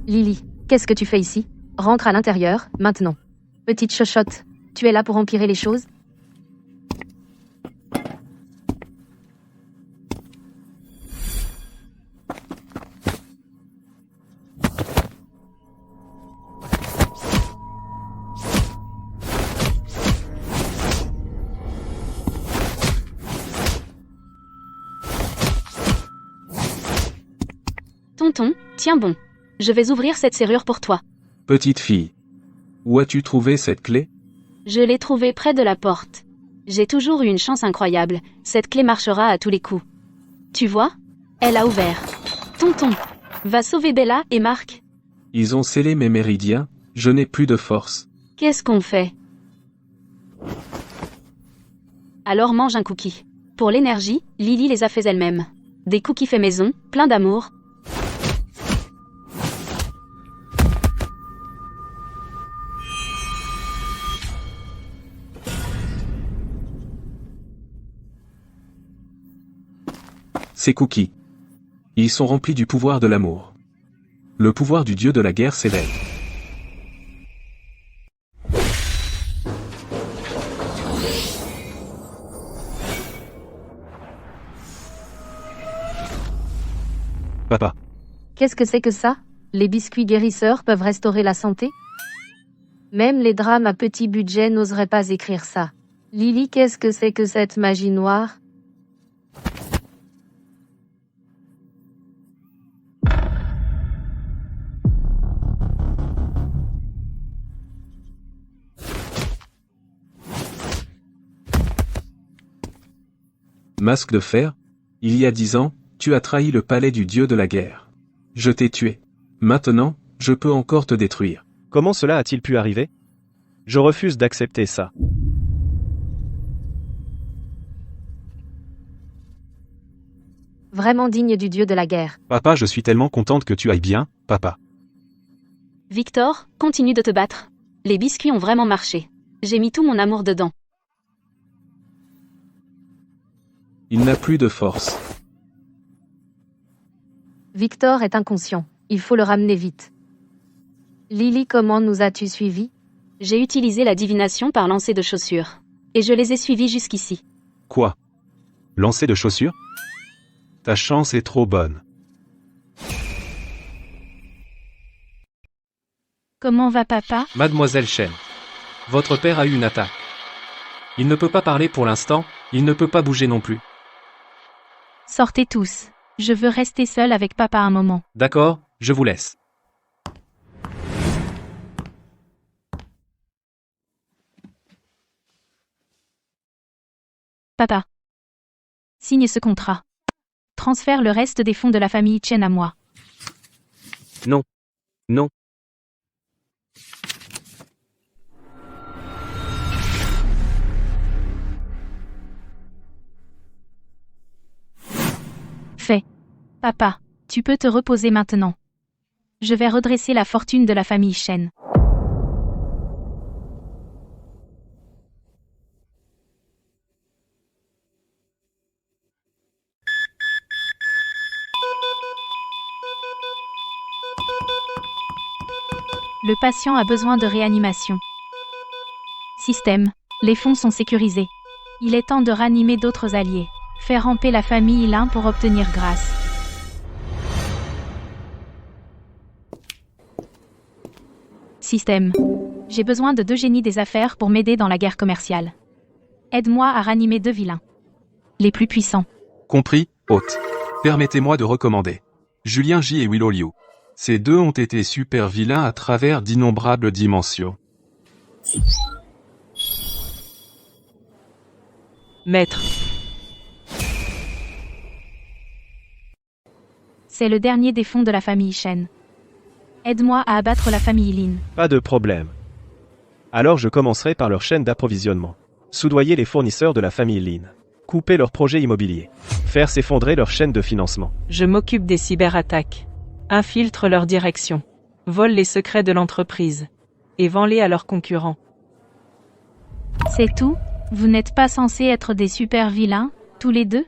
S1: Lily, qu'est-ce que tu fais ici? Rentre à l'intérieur, maintenant. Petite chochotte, tu es là pour empirer les choses?
S6: Tonton, tiens bon. Je vais ouvrir cette serrure pour toi.
S12: Petite fille. Où as-tu trouvé cette clé?
S6: Je l'ai trouvée près de la porte. J'ai toujours eu une chance incroyable. Cette clé marchera à tous les coups. Tu vois? Elle a ouvert. Tonton, va sauver Bella et Marc.
S12: Ils ont scellé mes méridiens, je n'ai plus de force.
S6: Qu'est-ce qu'on fait? Alors mange un cookie. Pour l'énergie, Lily les a fait elle-même. Des cookies faits maison, plein d'amour.
S12: Ces cookies. Ils sont remplis du pouvoir de l'amour. Le pouvoir du dieu de la guerre s'élève.
S11: Papa.
S1: Qu'est-ce que c'est que ça? Les biscuits guérisseurs peuvent restaurer la santé? Même les drames à petit budget n'oseraient pas écrire ça. Lily, qu'est-ce que c'est que cette magie noire?
S12: Masque de fer, il y a 10 ans, tu as trahi le palais du dieu de la guerre. Je t'ai tué. Maintenant, je peux encore te détruire.
S13: Comment cela a-t-il pu arriver? Je refuse d'accepter ça.
S1: Vraiment digne du dieu de la guerre.
S11: Papa, je suis tellement contente que tu ailles bien, papa.
S6: Victor, continue de te battre. Les biscuits ont vraiment marché. J'ai mis tout mon amour dedans.
S12: Il n'a plus de force.
S1: Victor est inconscient. Il faut le ramener vite. Lily, comment nous as-tu suivis?
S6: J'ai utilisé la divination par lancer de chaussures. Et je les ai suivis jusqu'ici.
S11: Quoi? Lancer de chaussures? Ta chance est trop bonne.
S5: Comment va papa?
S3: Mademoiselle Chen. Votre père a eu une attaque. Il ne peut pas parler pour l'instant, il ne peut pas bouger non plus.
S5: Sortez tous. Je veux rester seule avec papa un moment.
S3: D'accord, je vous laisse.
S5: Papa. Signe ce contrat. Transfère le reste des fonds de la famille Chen à moi.
S4: Non. Non.
S5: Fait. Papa, tu peux te reposer maintenant. Je vais redresser la fortune de la famille Chen. Le patient a besoin de réanimation. Système. Les fonds sont sécurisés. Il est temps de ranimer d'autres alliés. Faire ramper la famille Lin pour obtenir grâce. Système. J'ai besoin de 2 génies des affaires pour m'aider dans la guerre commerciale. Aide-moi à ranimer 2 vilains. Les plus puissants.
S3: Compris, hôte. Permettez-moi de recommander Julien J et Willow Liu. Ces deux ont été super vilains à travers d'innombrables dimensions.
S10: Maître.
S5: C'est le dernier des fonds de la famille Chen. Aide-moi à abattre la famille Lin.
S13: Pas de problème. Alors je commencerai par leur chaîne d'approvisionnement. Soudoyer les fournisseurs de la famille Lin. Couper leurs projets immobiliers. Faire s'effondrer leur chaîne de financement.
S10: Je m'occupe des cyberattaques. Infiltre leur direction. Vole les secrets de l'entreprise. Et vends-les à leurs concurrents.
S5: C'est tout?
S1: Vous n'êtes pas censés être des super vilains, tous les deux?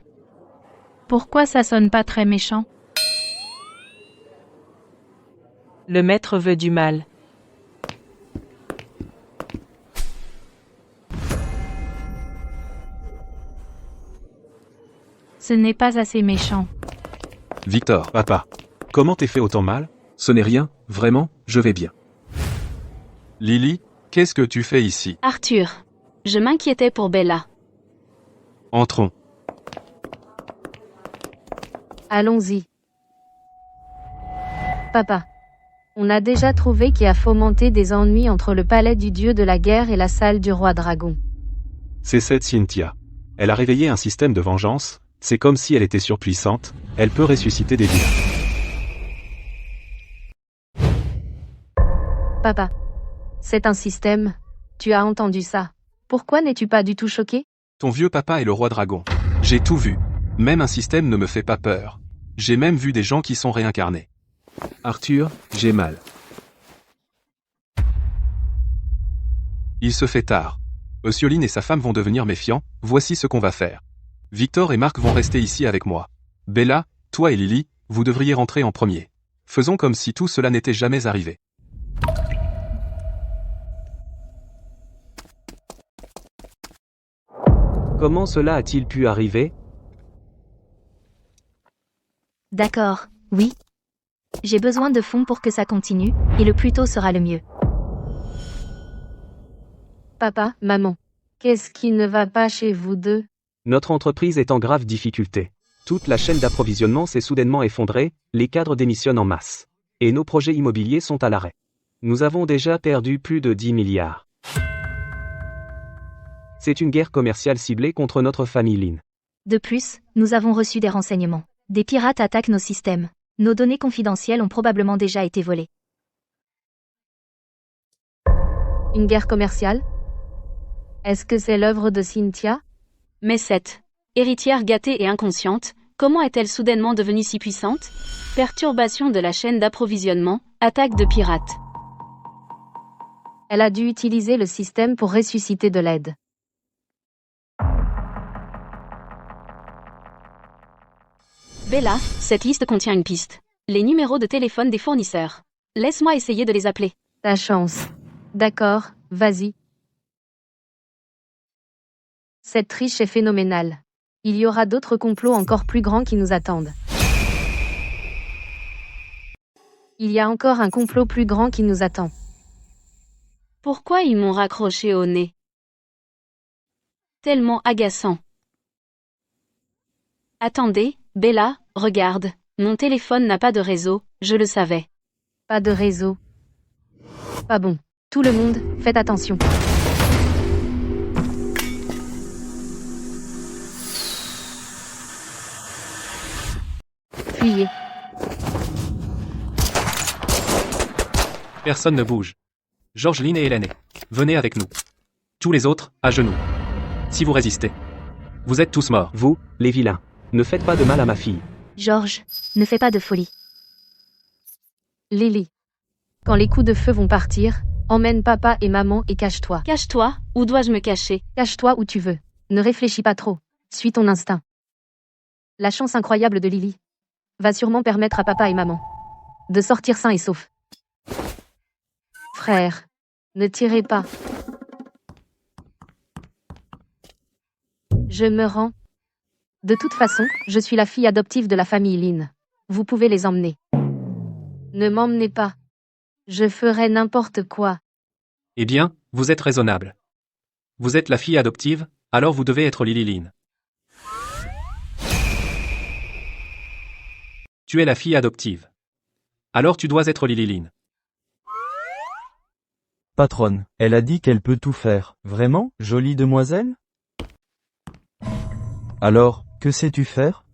S1: Pourquoi ça sonne pas très méchant?
S10: Le maître veut du mal.
S1: Ce n'est pas assez méchant.
S3: Victor.
S11: Papa. Comment t'es fait autant mal?
S12: Ce n'est rien, vraiment, je vais bien.
S3: Lily, qu'est-ce que tu fais ici?
S6: Arthur. Je m'inquiétais pour Bella.
S11: Entrons.
S1: Allons-y. Papa. On a déjà trouvé qui a fomenté des ennuis entre le palais du dieu de la guerre et la salle du roi dragon.
S11: C'est cette Cynthia. Elle a réveillé un système de vengeance, c'est comme si elle était surpuissante, elle peut ressusciter des vilains.
S1: Papa. C'est un système. Tu as entendu ça. Pourquoi n'es-tu pas du tout choqué?
S3: Ton vieux papa est le roi dragon. J'ai tout vu. Même un système ne me fait pas peur. J'ai même vu des gens qui sont réincarnés.
S12: Arthur, j'ai mal.
S3: Il se fait tard. Ossioline et sa femme vont devenir méfiants, voici ce qu'on va faire. Victor et Marc vont rester ici avec moi. Bella, toi et Lily, vous devriez rentrer en premier. Faisons comme si tout cela n'était jamais arrivé.
S4: Comment cela a-t-il pu arriver?
S5: D'accord, oui. J'ai besoin de fonds pour que ça continue, et le plus tôt sera le mieux.
S1: Papa, maman. Qu'est-ce qui ne va pas chez vous deux?
S4: Notre entreprise est en grave difficulté. Toute la chaîne d'approvisionnement s'est soudainement effondrée, les cadres démissionnent en masse. Et nos projets immobiliers sont à l'arrêt. Nous avons déjà perdu plus de 10 milliards. C'est une guerre commerciale ciblée contre notre famille Lin.
S5: De plus, nous avons reçu des renseignements. Des pirates attaquent nos systèmes. Nos données confidentielles ont probablement déjà été volées.
S1: Une guerre commerciale? Est-ce que c'est l'œuvre de Cynthia?
S6: Mais cette héritière gâtée et inconsciente, comment est-elle soudainement devenue si puissante? Perturbation de la chaîne d'approvisionnement, attaque de pirates.
S1: Elle a dû utiliser le système pour ressusciter de l'aide.
S6: Bella, cette liste contient une piste. Les numéros de téléphone des fournisseurs. Laisse-moi essayer de les appeler.
S1: Ta chance. D'accord, vas-y. Cette triche est phénoménale. Il y aura d'autres complots encore plus grands qui nous attendent. Il y a encore un complot plus grand qui nous attend.
S6: Pourquoi ils m'ont raccroché au nez? Tellement agaçant. Attendez, Bella, regarde. Mon téléphone n'a pas de réseau, je le savais.
S1: Pas de réseau. Pas bon. Tout le monde, faites attention. Fuyez.
S3: Personne ne bouge. Georgeline et Hélène, venez avec nous. Tous les autres, à genoux. Si vous résistez, vous êtes tous morts.
S4: Vous, les vilains, ne faites pas de mal à ma fille.
S5: Georges, ne fais pas de folie.
S1: Lily. Quand les coups de feu vont partir, emmène papa et maman et cache-toi.
S6: Cache-toi, où dois-je me cacher?
S1: Cache-toi où tu veux. Ne réfléchis pas trop. Suis ton instinct. La chance incroyable de Lily va sûrement permettre à papa et maman de sortir sains et saufs. Frère, ne tirez pas. Je me rends. De toute façon, je suis la fille adoptive de la famille Lin. Vous pouvez les emmener. Ne m'emmenez pas. Je ferai n'importe quoi.
S3: Eh bien, vous êtes raisonnable. Vous êtes la fille adoptive, alors vous devez être Lily Lin. Tu es la fille adoptive. Alors tu dois être Lily Lin.
S2: Patronne, elle a dit qu'elle peut tout faire. Vraiment, jolie demoiselle? Alors, que sais-tu faire?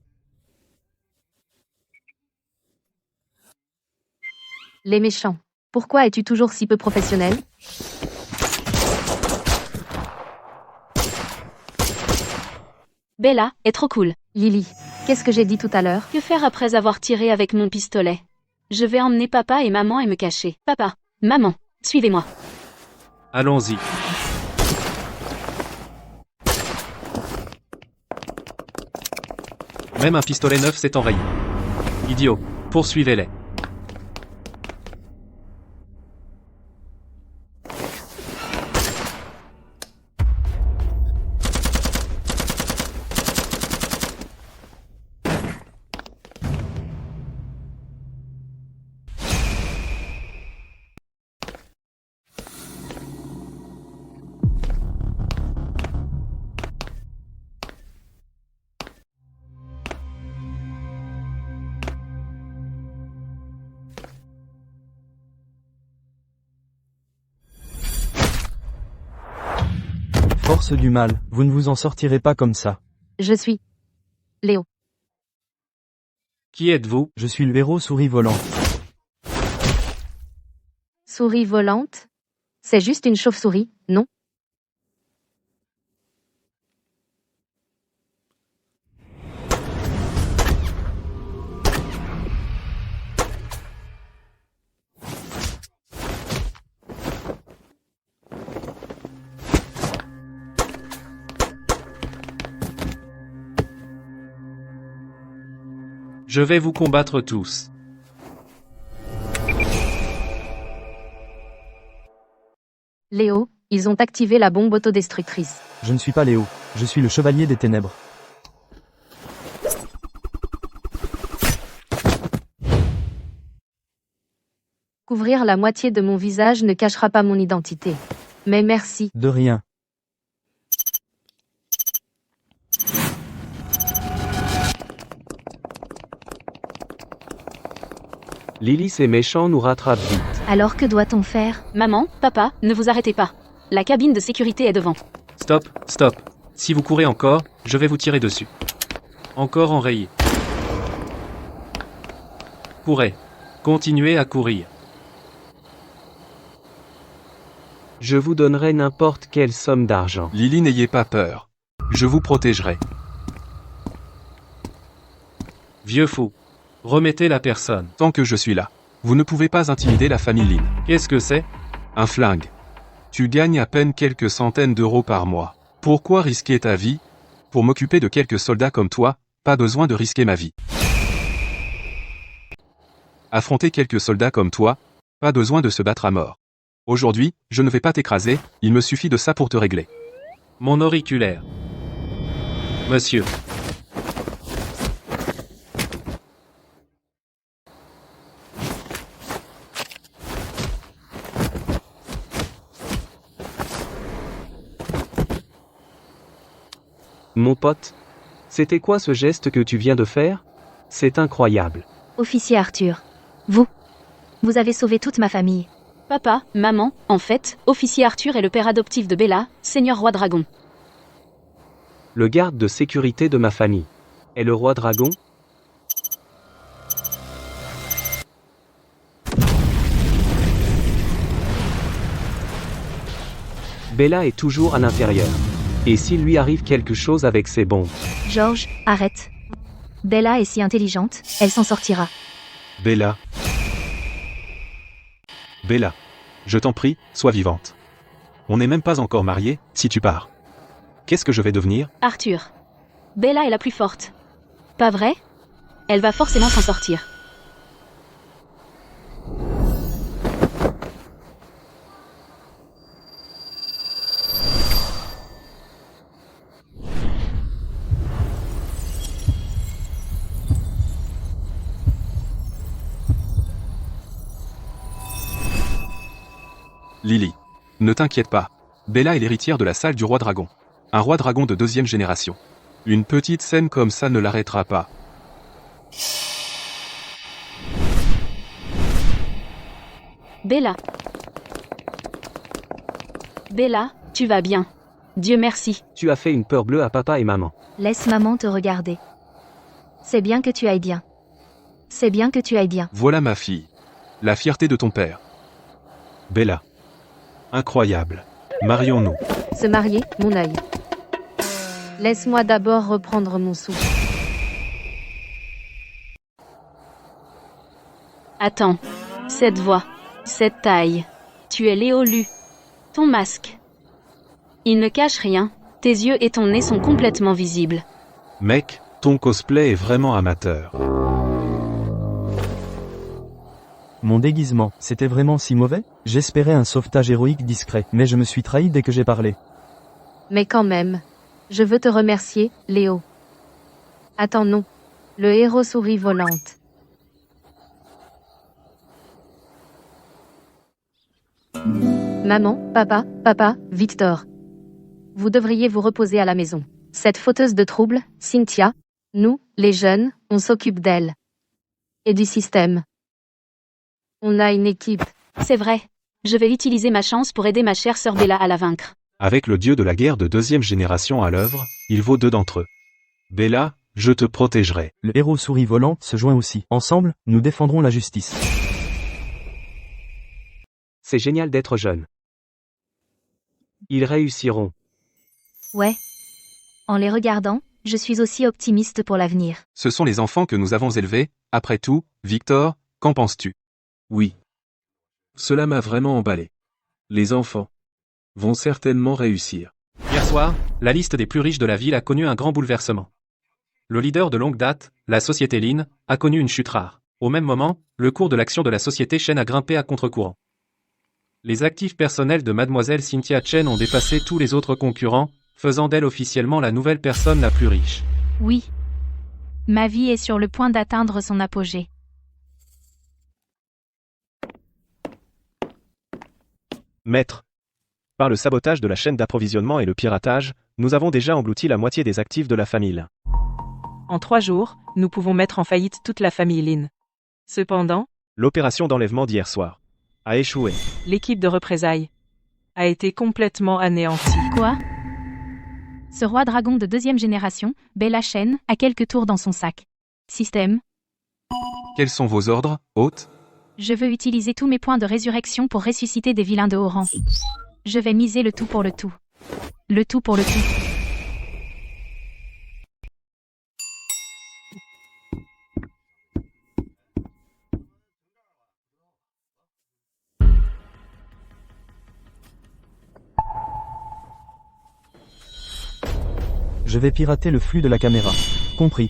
S1: Les méchants. Pourquoi es-tu toujours si peu professionnel?
S6: Bella est trop cool.
S1: Lily, qu'est-ce que j'ai dit tout à l'heure?
S6: Que faire après avoir tiré avec mon pistolet? Je vais emmener papa et maman et me cacher. Papa, maman, suivez-moi.
S3: Allons-y. Même un pistolet neuf s'est enrayé. Idiot, poursuivez-les.
S2: Force du mal, vous ne vous en sortirez pas comme ça.
S1: Je suis Léo.
S3: Qui êtes-vous?
S2: Je suis le héros souris volante.
S1: Souris volante? C'est juste une chauve-souris, non?
S3: Je vais vous combattre tous.
S1: Léo, ils ont activé la bombe autodestructrice.
S2: Je ne suis pas Léo, je suis le chevalier des ténèbres.
S1: Couvrir la moitié de mon visage ne cachera pas mon identité. Mais merci.
S2: De rien.
S4: Lily, ces méchants nous rattrapent vite.
S5: Alors que doit-on faire?
S6: Maman, papa, ne vous arrêtez pas. La cabine de sécurité est devant.
S3: Stop, stop. Si vous courez encore, je vais vous tirer dessus. Encore enrayé. Courez. Continuez à courir.
S4: Je vous donnerai n'importe quelle somme d'argent.
S3: Lily, n'ayez pas peur. Je vous protégerai. Vieux fou. Remettez la personne. Tant que je suis là. Vous ne pouvez pas intimider la famille Lin. Qu'est-ce que c'est? Un flingue. Tu gagnes à peine quelques centaines d'euros par mois. Pourquoi risquer ta vie? Pour m'occuper de quelques soldats comme toi, pas besoin de risquer ma vie. Affronter quelques soldats comme toi, pas besoin de se battre à mort. Aujourd'hui, je ne vais pas t'écraser, il me suffit de ça pour te régler. Mon auriculaire. Monsieur.
S4: Mon pote, c'était quoi ce geste que tu viens de faire? C'est incroyable.
S5: Officier Arthur. Vous avez sauvé toute ma famille.
S6: Papa, maman, en fait, officier Arthur est le père adoptif de Bella, seigneur roi dragon.
S4: Le garde de sécurité de ma famille. Et le roi dragon? Bella est toujours à l'intérieur. Et s'il lui arrive quelque chose avec ses bombes?
S5: George, arrête. Bella est si intelligente, elle s'en sortira.
S11: Bella. Bella. Je t'en prie, sois vivante. On n'est même pas encore mariés, si tu pars. Qu'est-ce que je vais devenir?
S6: Arthur. Bella est la plus forte. Pas vrai? Elle va forcément s'en sortir.
S3: Lily. Ne t'inquiète pas. Bella est l'héritière de la salle du roi dragon. Un roi dragon de 2e génération. Une petite scène comme ça ne l'arrêtera pas.
S6: Bella. Bella, tu vas bien. Dieu merci.
S4: Tu as fait une peur bleue à papa et maman.
S5: Laisse maman te regarder. C'est bien que tu ailles bien. C'est bien que tu ailles bien.
S3: Voilà ma fille. La fierté de ton père.
S11: Bella. Incroyable. Marions-nous.
S1: Se marier, mon œil. Laisse-moi d'abord reprendre mon souffle.
S6: Attends. Cette voix. Cette taille. Tu es Léo Lu. Ton masque. Il ne cache rien. Tes yeux et ton nez sont complètement visibles.
S11: Mec, Ton cosplay est vraiment amateur.
S2: Mon déguisement, c'était vraiment si mauvais? J'espérais un sauvetage héroïque discret, mais je me suis trahi dès que j'ai parlé.
S1: Mais quand même. Je veux te remercier, Léo. Attends, non. Le héros souris volante. Maman, papa, Victor. Vous devriez vous reposer à la maison. Cette fauteuse de troubles, Cynthia, nous, les jeunes, on s'occupe d'elle. Et du système. On a une équipe.
S6: C'est vrai. Je vais utiliser ma chance pour aider ma chère sœur Bella à la vaincre.
S11: Avec le dieu de la guerre de 2e génération à l'œuvre, il vaut 2 d'entre eux. Bella, je te protégerai.
S2: Le héros souris volante se joint aussi. Ensemble, nous défendrons la justice.
S4: C'est génial d'être jeune. Ils réussiront.
S5: Ouais. En les regardant, je suis aussi optimiste pour l'avenir.
S3: Ce sont les enfants que nous avons élevés, après tout, Victor, qu'en penses-tu?
S12: Oui. Cela m'a vraiment emballé. Les enfants vont certainement réussir.
S14: Hier soir, la liste des plus riches de la ville a connu un grand bouleversement. Le leader de longue date, la société Lin, a connu une chute rare. Au même moment, le cours de l'action de la société Chen a grimpé à contre-courant. Les actifs personnels de mademoiselle Cynthia Chen ont dépassé tous les autres concurrents, faisant d'elle officiellement la nouvelle personne la plus riche.
S5: Oui. Ma vie est sur le point d'atteindre son apogée.
S13: Maître. Par le sabotage de la chaîne d'approvisionnement et le piratage, nous avons déjà englouti la moitié des actifs de la famille Lin.
S10: En 3 jours, nous pouvons mettre en faillite toute la famille Lin. Cependant,
S13: L'opération d'enlèvement d'hier soir a échoué.
S10: l'équipe de représailles a été complètement anéantie.
S5: Quoi? Ce roi dragon de 2e génération, Bella Chen, a quelques tours dans son sac. Système.
S3: Quels sont vos ordres, hôte?
S5: Je veux utiliser tous mes points de résurrection pour ressusciter des vilains de haut rang. Je vais miser le tout pour le tout. Le tout pour le tout.
S2: Je vais pirater le flux de la caméra. Compris.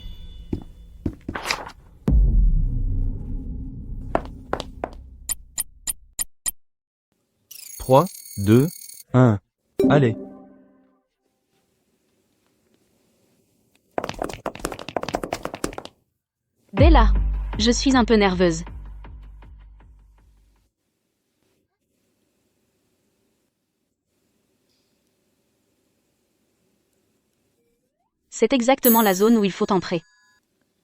S2: « 3, 2, 1. Allez.
S6: Bella, je suis un peu nerveuse. C'est exactement la zone où il faut entrer.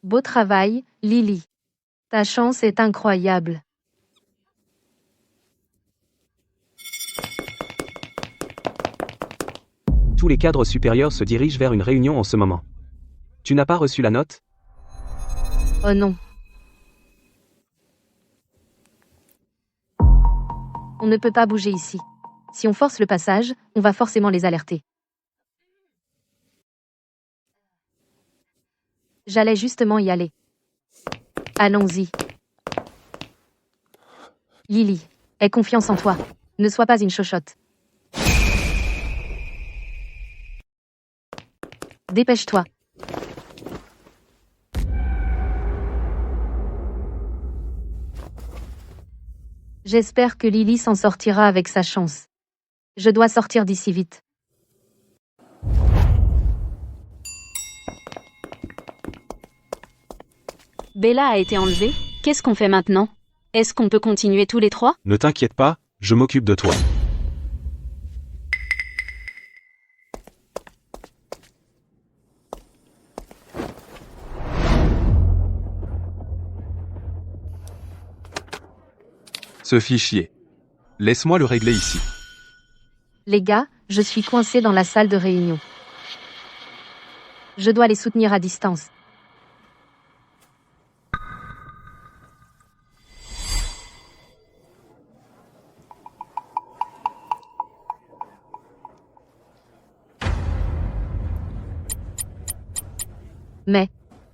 S1: Beau travail, Lily. Ta chance est incroyable.
S4: Tous les cadres supérieurs se dirigent vers une réunion en ce moment. Tu n'as pas reçu la note?
S1: Oh non. On ne peut pas bouger ici. Si on force le passage, on va forcément les alerter. J'allais justement y aller. Allons-y. Lily, aie confiance en toi. Ne sois pas une chochotte. Dépêche-toi. J'espère que Lily s'en sortira avec sa chance. Je dois sortir d'ici vite.
S6: Bella a été enlevée. Qu'est-ce qu'on fait maintenant? Est-ce qu'on peut continuer tous les 3?
S11: Ne t'inquiète pas, je m'occupe de toi.
S3: Ce fichier. Laisse-moi le régler ici.
S1: Les gars, je suis coincé dans la salle de réunion. Je dois les soutenir à distance. Mais,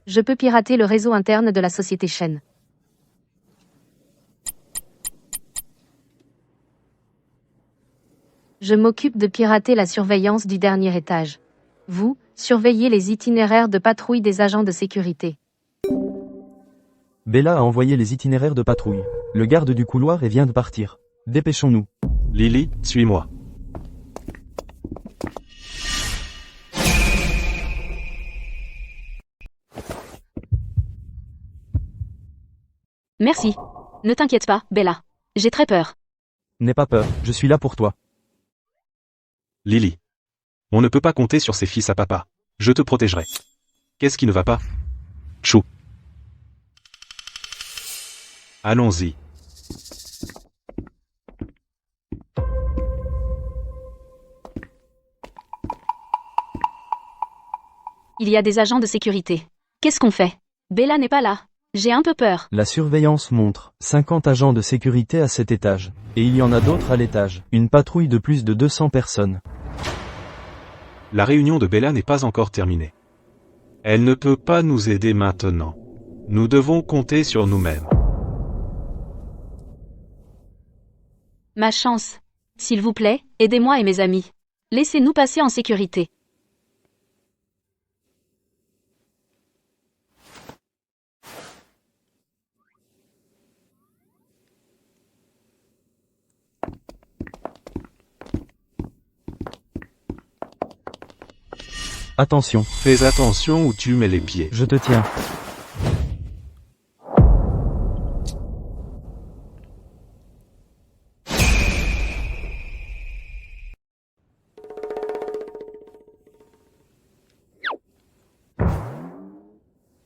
S1: je peux pirater le réseau interne de la société Shen. Je m'occupe de pirater la surveillance du dernier étage. Vous, surveillez les itinéraires de patrouille des agents de sécurité.
S2: Bella a envoyé les itinéraires de patrouille. Le garde du couloir et vient de partir. Dépêchons-nous.
S11: Lily, suis-moi.
S6: Merci. Ne t'inquiète pas, Bella. J'ai très peur.
S2: N'aie pas peur, je suis là pour toi.
S11: Lily. On ne peut pas compter sur ses fils à papa. Je te protégerai. Qu'est-ce qui ne va pas? Chou. Allons-y.
S6: Il y a des agents de sécurité. Qu'est-ce qu'on fait? Bella n'est pas là. J'ai un peu peur.
S2: La surveillance montre 50 agents de sécurité à cet étage. Et il y en a d'autres à l'étage. Une patrouille de plus de 200 personnes.
S11: La réunion de Bella n'est pas encore terminée. Elle ne peut pas nous aider maintenant. Nous devons compter sur nous-mêmes.
S6: Ma chance. S'il vous plaît, aidez-moi et mes amis. Laissez-nous passer en sécurité.
S2: Attention.
S11: Fais attention où tu mets les pieds.
S2: Je te tiens.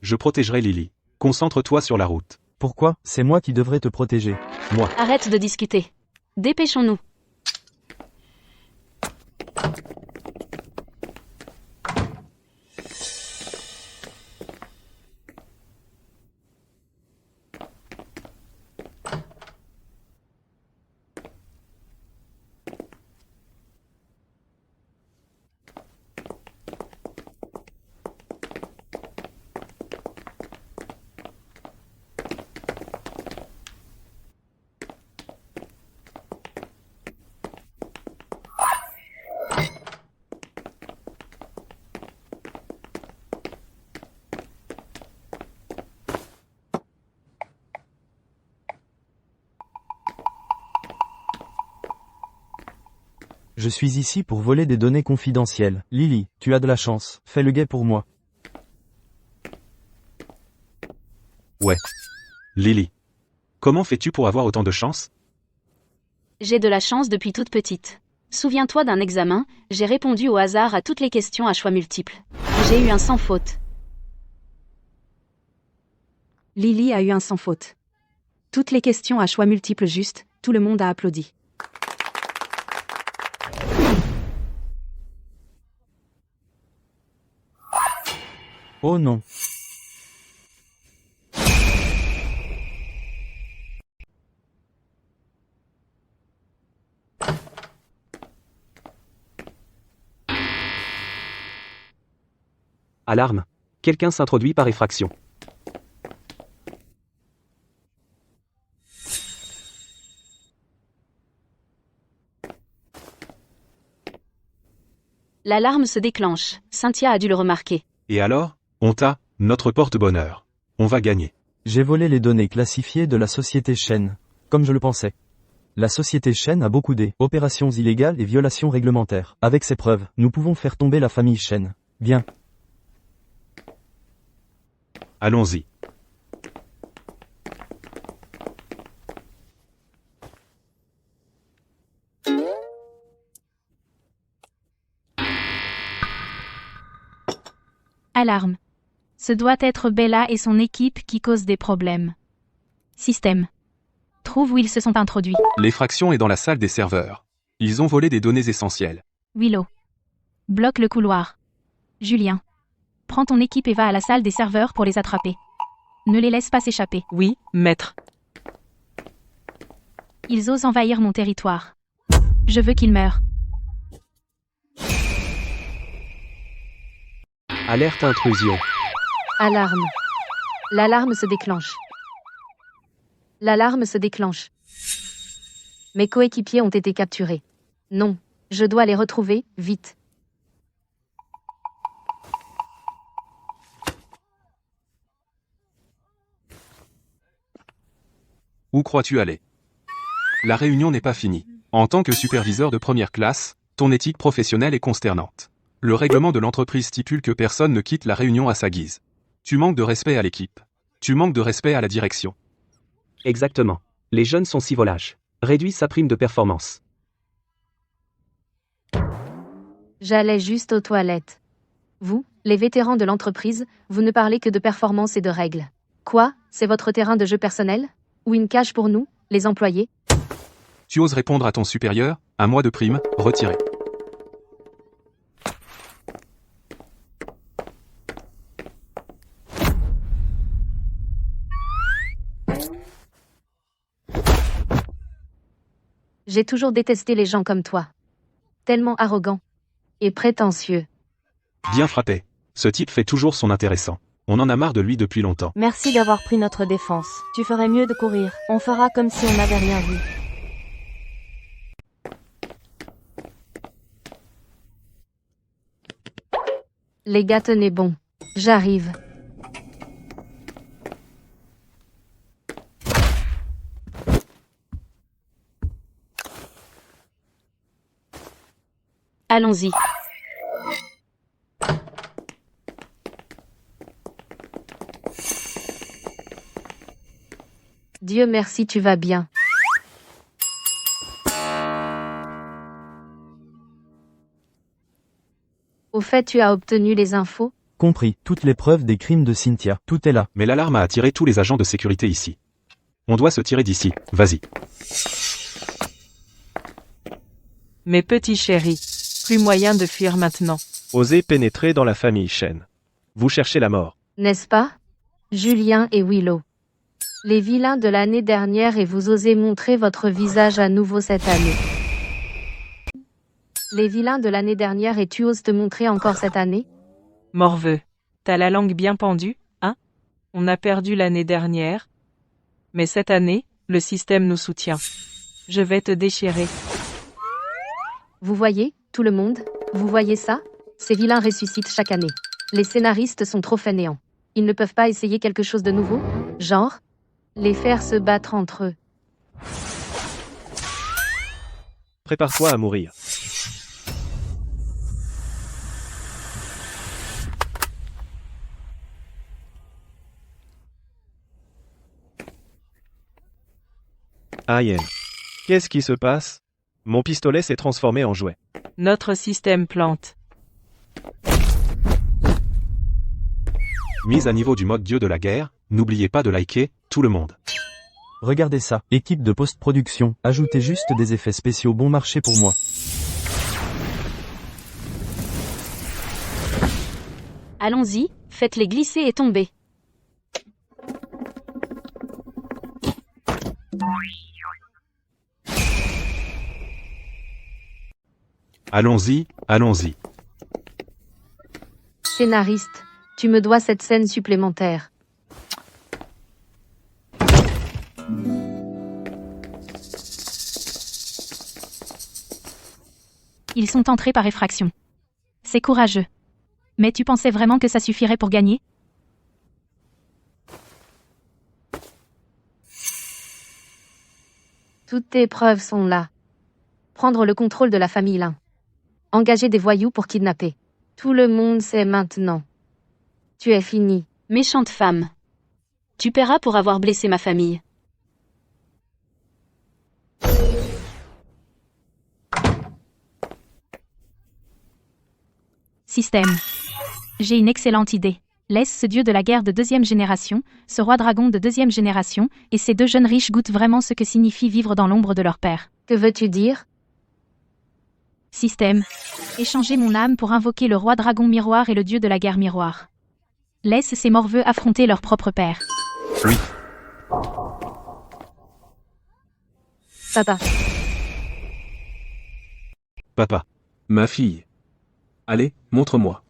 S11: Je protégerai Lily. Concentre-toi sur la route.
S2: Pourquoi? C'est moi qui devrais te protéger.
S11: Moi.
S6: Arrête de discuter. Dépêchons-nous.
S2: Je suis ici pour voler des données confidentielles. Lily, tu as de la chance. Fais le guet pour moi.
S11: Ouais. Lily. Comment fais-tu pour avoir autant de chance?
S6: J'ai de la chance depuis toute petite. Souviens-toi d'un examen, j'ai répondu au hasard à toutes les questions à choix multiples. J'ai eu un sans faute.
S8: Lily a eu un sans faute. Toutes les questions à choix multiples justes, tout le monde a applaudi.
S2: Oh non.
S4: Alarme. Quelqu'un s'introduit par effraction.
S6: L'alarme se déclenche. Cynthia a dû le remarquer.
S11: Et alors? On t'a, notre porte-bonheur. On va gagner.
S2: J'ai volé les données classifiées de la société Shen. Comme je le pensais. La société Shen a beaucoup d'opérations illégales et violations réglementaires. Avec ces preuves, nous pouvons faire tomber la famille Shen. Bien.
S11: Allons-y.
S5: Alarme. Ce doit être Bella et son équipe qui causent des problèmes. Système. Trouve où ils se sont introduits.
S3: L'effraction est dans la salle des serveurs. Ils ont volé des données essentielles.
S5: Willow. Bloque le couloir. Julien. Prends ton équipe et va à la salle des serveurs pour les attraper. Ne les laisse pas s'échapper.
S10: Oui, maître.
S5: Ils osent envahir mon territoire. Je veux qu'ils meurent.
S4: Alerte intrusion.
S1: Alarme. L'alarme se déclenche. L'alarme se déclenche. Mes coéquipiers ont été capturés. Non, je dois les retrouver, vite.
S3: Où crois-tu aller? La réunion n'est pas finie. En tant que superviseur de première classe, ton éthique professionnelle est consternante. Le règlement de l'entreprise stipule que personne ne quitte la réunion à sa guise. Tu manques de respect à l'équipe. Tu manques de respect à la direction.
S4: Exactement. Les jeunes sont si volages. Réduis sa prime de performance.
S1: J'allais juste aux toilettes. Vous, les vétérans de l'entreprise, vous ne parlez que de performance et de règles. Quoi? C'est votre terrain de jeu personnel? Ou une cage pour nous, les employés?
S3: Tu oses répondre à ton supérieur, un mois de prime, retiré.
S1: J'ai toujours détesté les gens comme toi. Tellement arrogants. Et prétentieux.
S11: Bien frappé. Ce type fait toujours son intéressant. On en a marre de lui depuis longtemps.
S9: Merci d'avoir pris notre défense. Tu ferais mieux de courir. On fera comme si on n'avait rien vu.
S1: Les gars, tenez bon. J'arrive.
S6: Allons-y.
S1: Dieu merci, tu vas bien. Au fait, tu as obtenu les infos?
S2: Compris, toutes les preuves des crimes de Cynthia, tout est là.
S11: Mais l'alarme a attiré tous les agents de sécurité ici. On doit se tirer d'ici, vas-y.
S10: Mes petits chéris, plus moyen de fuir maintenant.
S13: Osez pénétrer dans la famille Shen. Vous cherchez la mort.
S1: N'est-ce pas? Julien et Willow. Les vilains de l'année dernière et vous osez montrer votre visage à nouveau cette année. Les vilains de l'année dernière et tu oses te montrer encore cette année?
S10: Morveux. T'as la langue bien pendue, hein? On a perdu l'année dernière. Mais cette année, le système nous soutient. Je vais te déchirer.
S1: Vous voyez, tout le monde? Vous voyez ça? Ces vilains ressuscitent chaque année. Les scénaristes sont trop fainéants. Ils ne peuvent pas essayer quelque chose de nouveau? Genre? Les faire se battre entre eux.
S13: Prépare-toi à mourir. Aïe. Qu'est-ce qui se passe? Mon pistolet s'est transformé en jouet.
S10: Notre système plante.
S11: Mise à niveau du mode Dieu de la guerre, n'oubliez pas de liker, tout le monde.
S2: Regardez ça, équipe de post-production, ajoutez juste des effets spéciaux bon marché pour moi.
S6: Allons-y, faites-les glisser et tomber.
S11: Allons-y, allons-y.
S1: Scénariste, tu me dois cette scène supplémentaire.
S5: Ils sont entrés par effraction. C'est courageux. Mais tu pensais vraiment que ça suffirait pour gagner?
S1: Toutes tes preuves sont là. Prendre le contrôle de la famille Lin. Engager des voyous pour kidnapper. Tout le monde sait maintenant. Tu es fini.
S6: Méchante femme. Tu paieras pour avoir blessé ma famille.
S5: Système. J'ai une excellente idée. Laisse ce dieu de la guerre de 2e génération, ce roi dragon de 2e génération, et ces deux jeunes riches goûtent vraiment ce que signifie vivre dans l'ombre de leur père.
S1: Que veux-tu dire?
S5: Système. Échanger mon âme pour invoquer le roi dragon miroir et le dieu de la guerre miroir. Laisse ces morveux affronter leur propre père.
S11: Oui.
S1: Papa.
S11: Papa.
S12: Ma fille. Allez, montre-moi.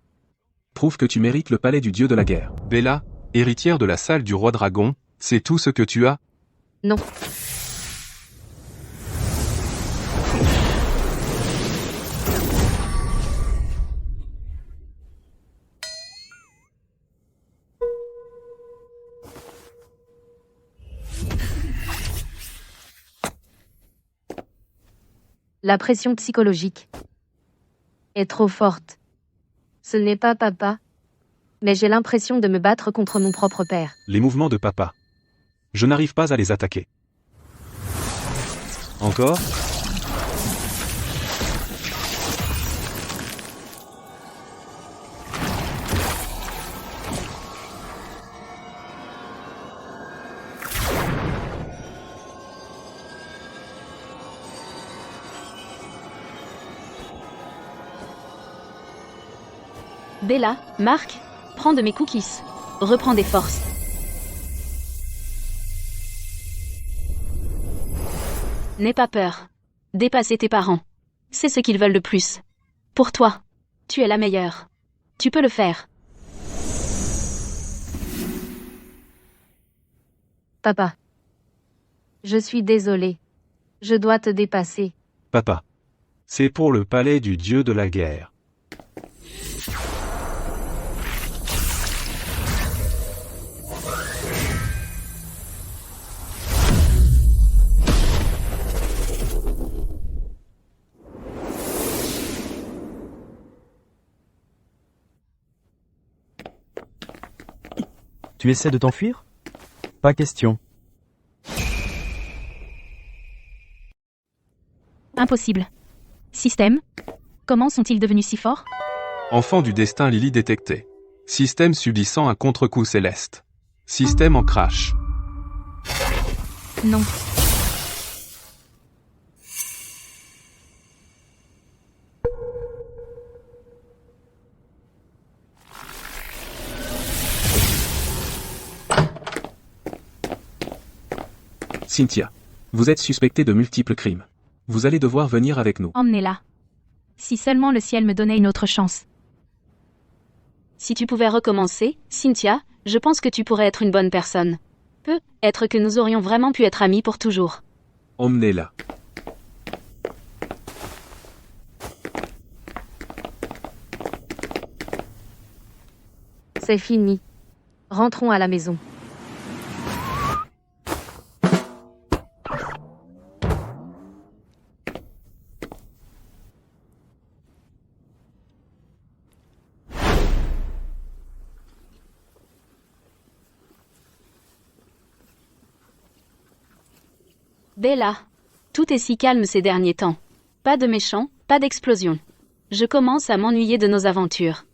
S12: Prouve que tu mérites le palais du dieu de la guerre.
S3: Bella, héritière de la salle du roi dragon, c'est tout ce que tu as?
S1: Non. La pression psychologique est trop forte. Ce n'est pas papa, mais j'ai l'impression de me battre contre mon propre père.
S11: Les mouvements de papa. Je n'arrive pas à les attaquer. Encore?
S6: Bella, Marc, prends de mes cookies. Reprends des forces. N'aie pas peur. Dépasser tes parents. C'est ce qu'ils veulent le plus. Pour toi. Tu es la meilleure. Tu peux le faire.
S1: Papa. Je suis désolée. Je dois te dépasser.
S11: Papa. C'est pour le palais du dieu de la guerre.
S2: Tu essaies de t'enfuir? Pas question.
S5: Impossible. Système? Comment sont-ils devenus si forts?
S3: Enfant du destin Lily détecté. Système subissant un contre-coup céleste. Système en crash.
S5: Non.
S12: Cynthia. Vous êtes suspectée de multiples crimes. Vous allez devoir venir avec nous.
S5: Emmenez-la. Si seulement le ciel me donnait une autre chance.
S6: Si tu pouvais recommencer, Cynthia, je pense que tu pourrais être une bonne personne. Peut-être que nous aurions vraiment pu être amis pour toujours.
S12: Emmenez-la.
S1: C'est fini. Rentrons à la maison.
S6: Bella. Tout est si calme ces derniers temps. Pas de méchants, pas d'explosions. Je commence à m'ennuyer de nos aventures.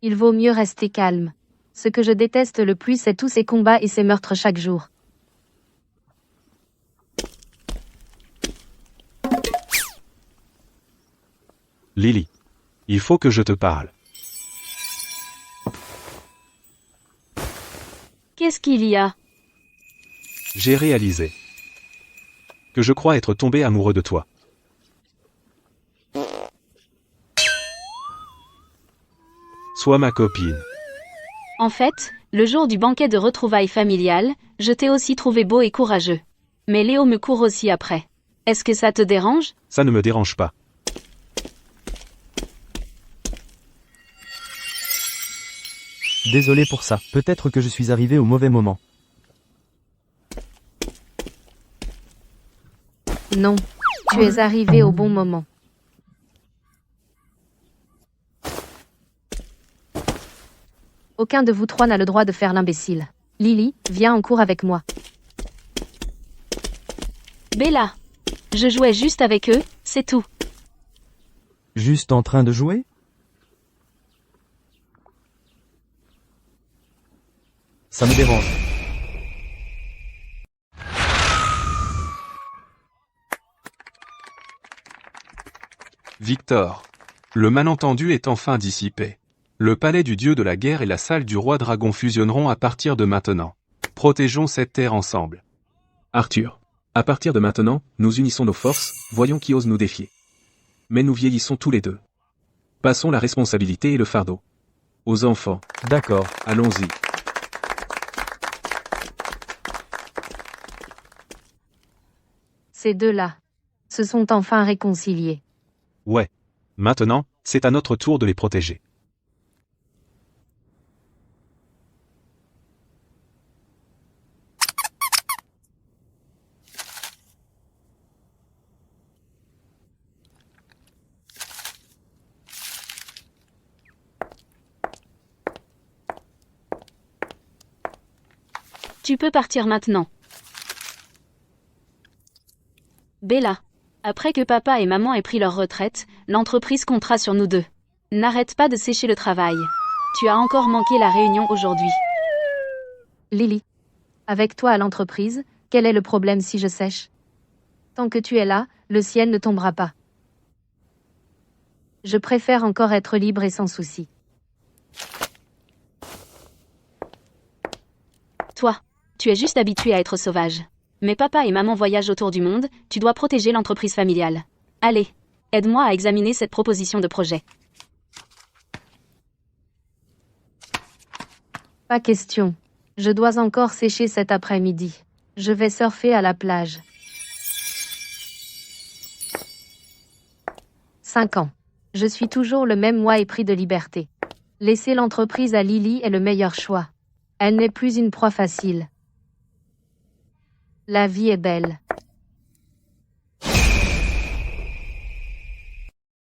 S1: Il vaut mieux rester calme. Ce que je déteste le plus, c'est tous ces combats et ces meurtres chaque jour.
S11: Lily. Il faut que je te parle.
S6: Qu'est-ce qu'il y a?
S11: J'ai réalisé que je crois être tombé amoureux de toi. Sois ma copine.
S6: En fait, le jour du banquet de retrouvailles familiales, je t'ai aussi trouvé beau et courageux. Mais Léo me court aussi après. Est-ce que ça te dérange?
S11: Ça ne me dérange pas.
S2: Désolé pour ça, peut-être que je suis arrivé au mauvais moment.
S1: Non, tu es arrivé au bon moment. Aucun de vous trois n'a le droit de faire l'imbécile. Lily, viens en cours avec moi.
S6: Bella. Je jouais juste avec eux, c'est tout.
S2: Juste en train de jouer? Ça me dérange.
S3: Victor. Le malentendu est enfin dissipé. Le palais du dieu de la guerre et la salle du roi dragon fusionneront à partir de maintenant. Protégeons cette terre ensemble.
S12: Arthur. À partir de maintenant, nous unissons nos forces, voyons qui ose nous défier. Mais nous vieillissons tous les deux. Passons la responsabilité et le fardeau. Aux enfants.
S2: D'accord.
S12: Allons-y.
S1: Ces deux-là se sont enfin réconciliés.
S11: Ouais. Maintenant, c'est à notre tour de les protéger.
S6: Tu peux partir maintenant. Bella. Après que papa et maman aient pris leur retraite, l'entreprise comptera sur nous deux. N'arrête pas de sécher le travail. Tu as encore manqué la réunion aujourd'hui.
S1: Lily. Avec toi à l'entreprise, quel est le problème si je sèche? Tant que tu es là, le ciel ne tombera pas. Je préfère encore être libre et sans souci.
S6: Toi, tu es juste habitué à être sauvage. Mais papa et maman voyagent autour du monde, tu dois protéger l'entreprise familiale. Allez, aide-moi à examiner cette proposition de projet.
S1: Pas question. Je dois encore sécher cet après-midi. Je vais surfer à la plage. 5 ans. Je suis toujours le même moi épris de liberté. Laisser l'entreprise à Lily est le meilleur choix. Elle n'est plus une proie facile. La vie est belle.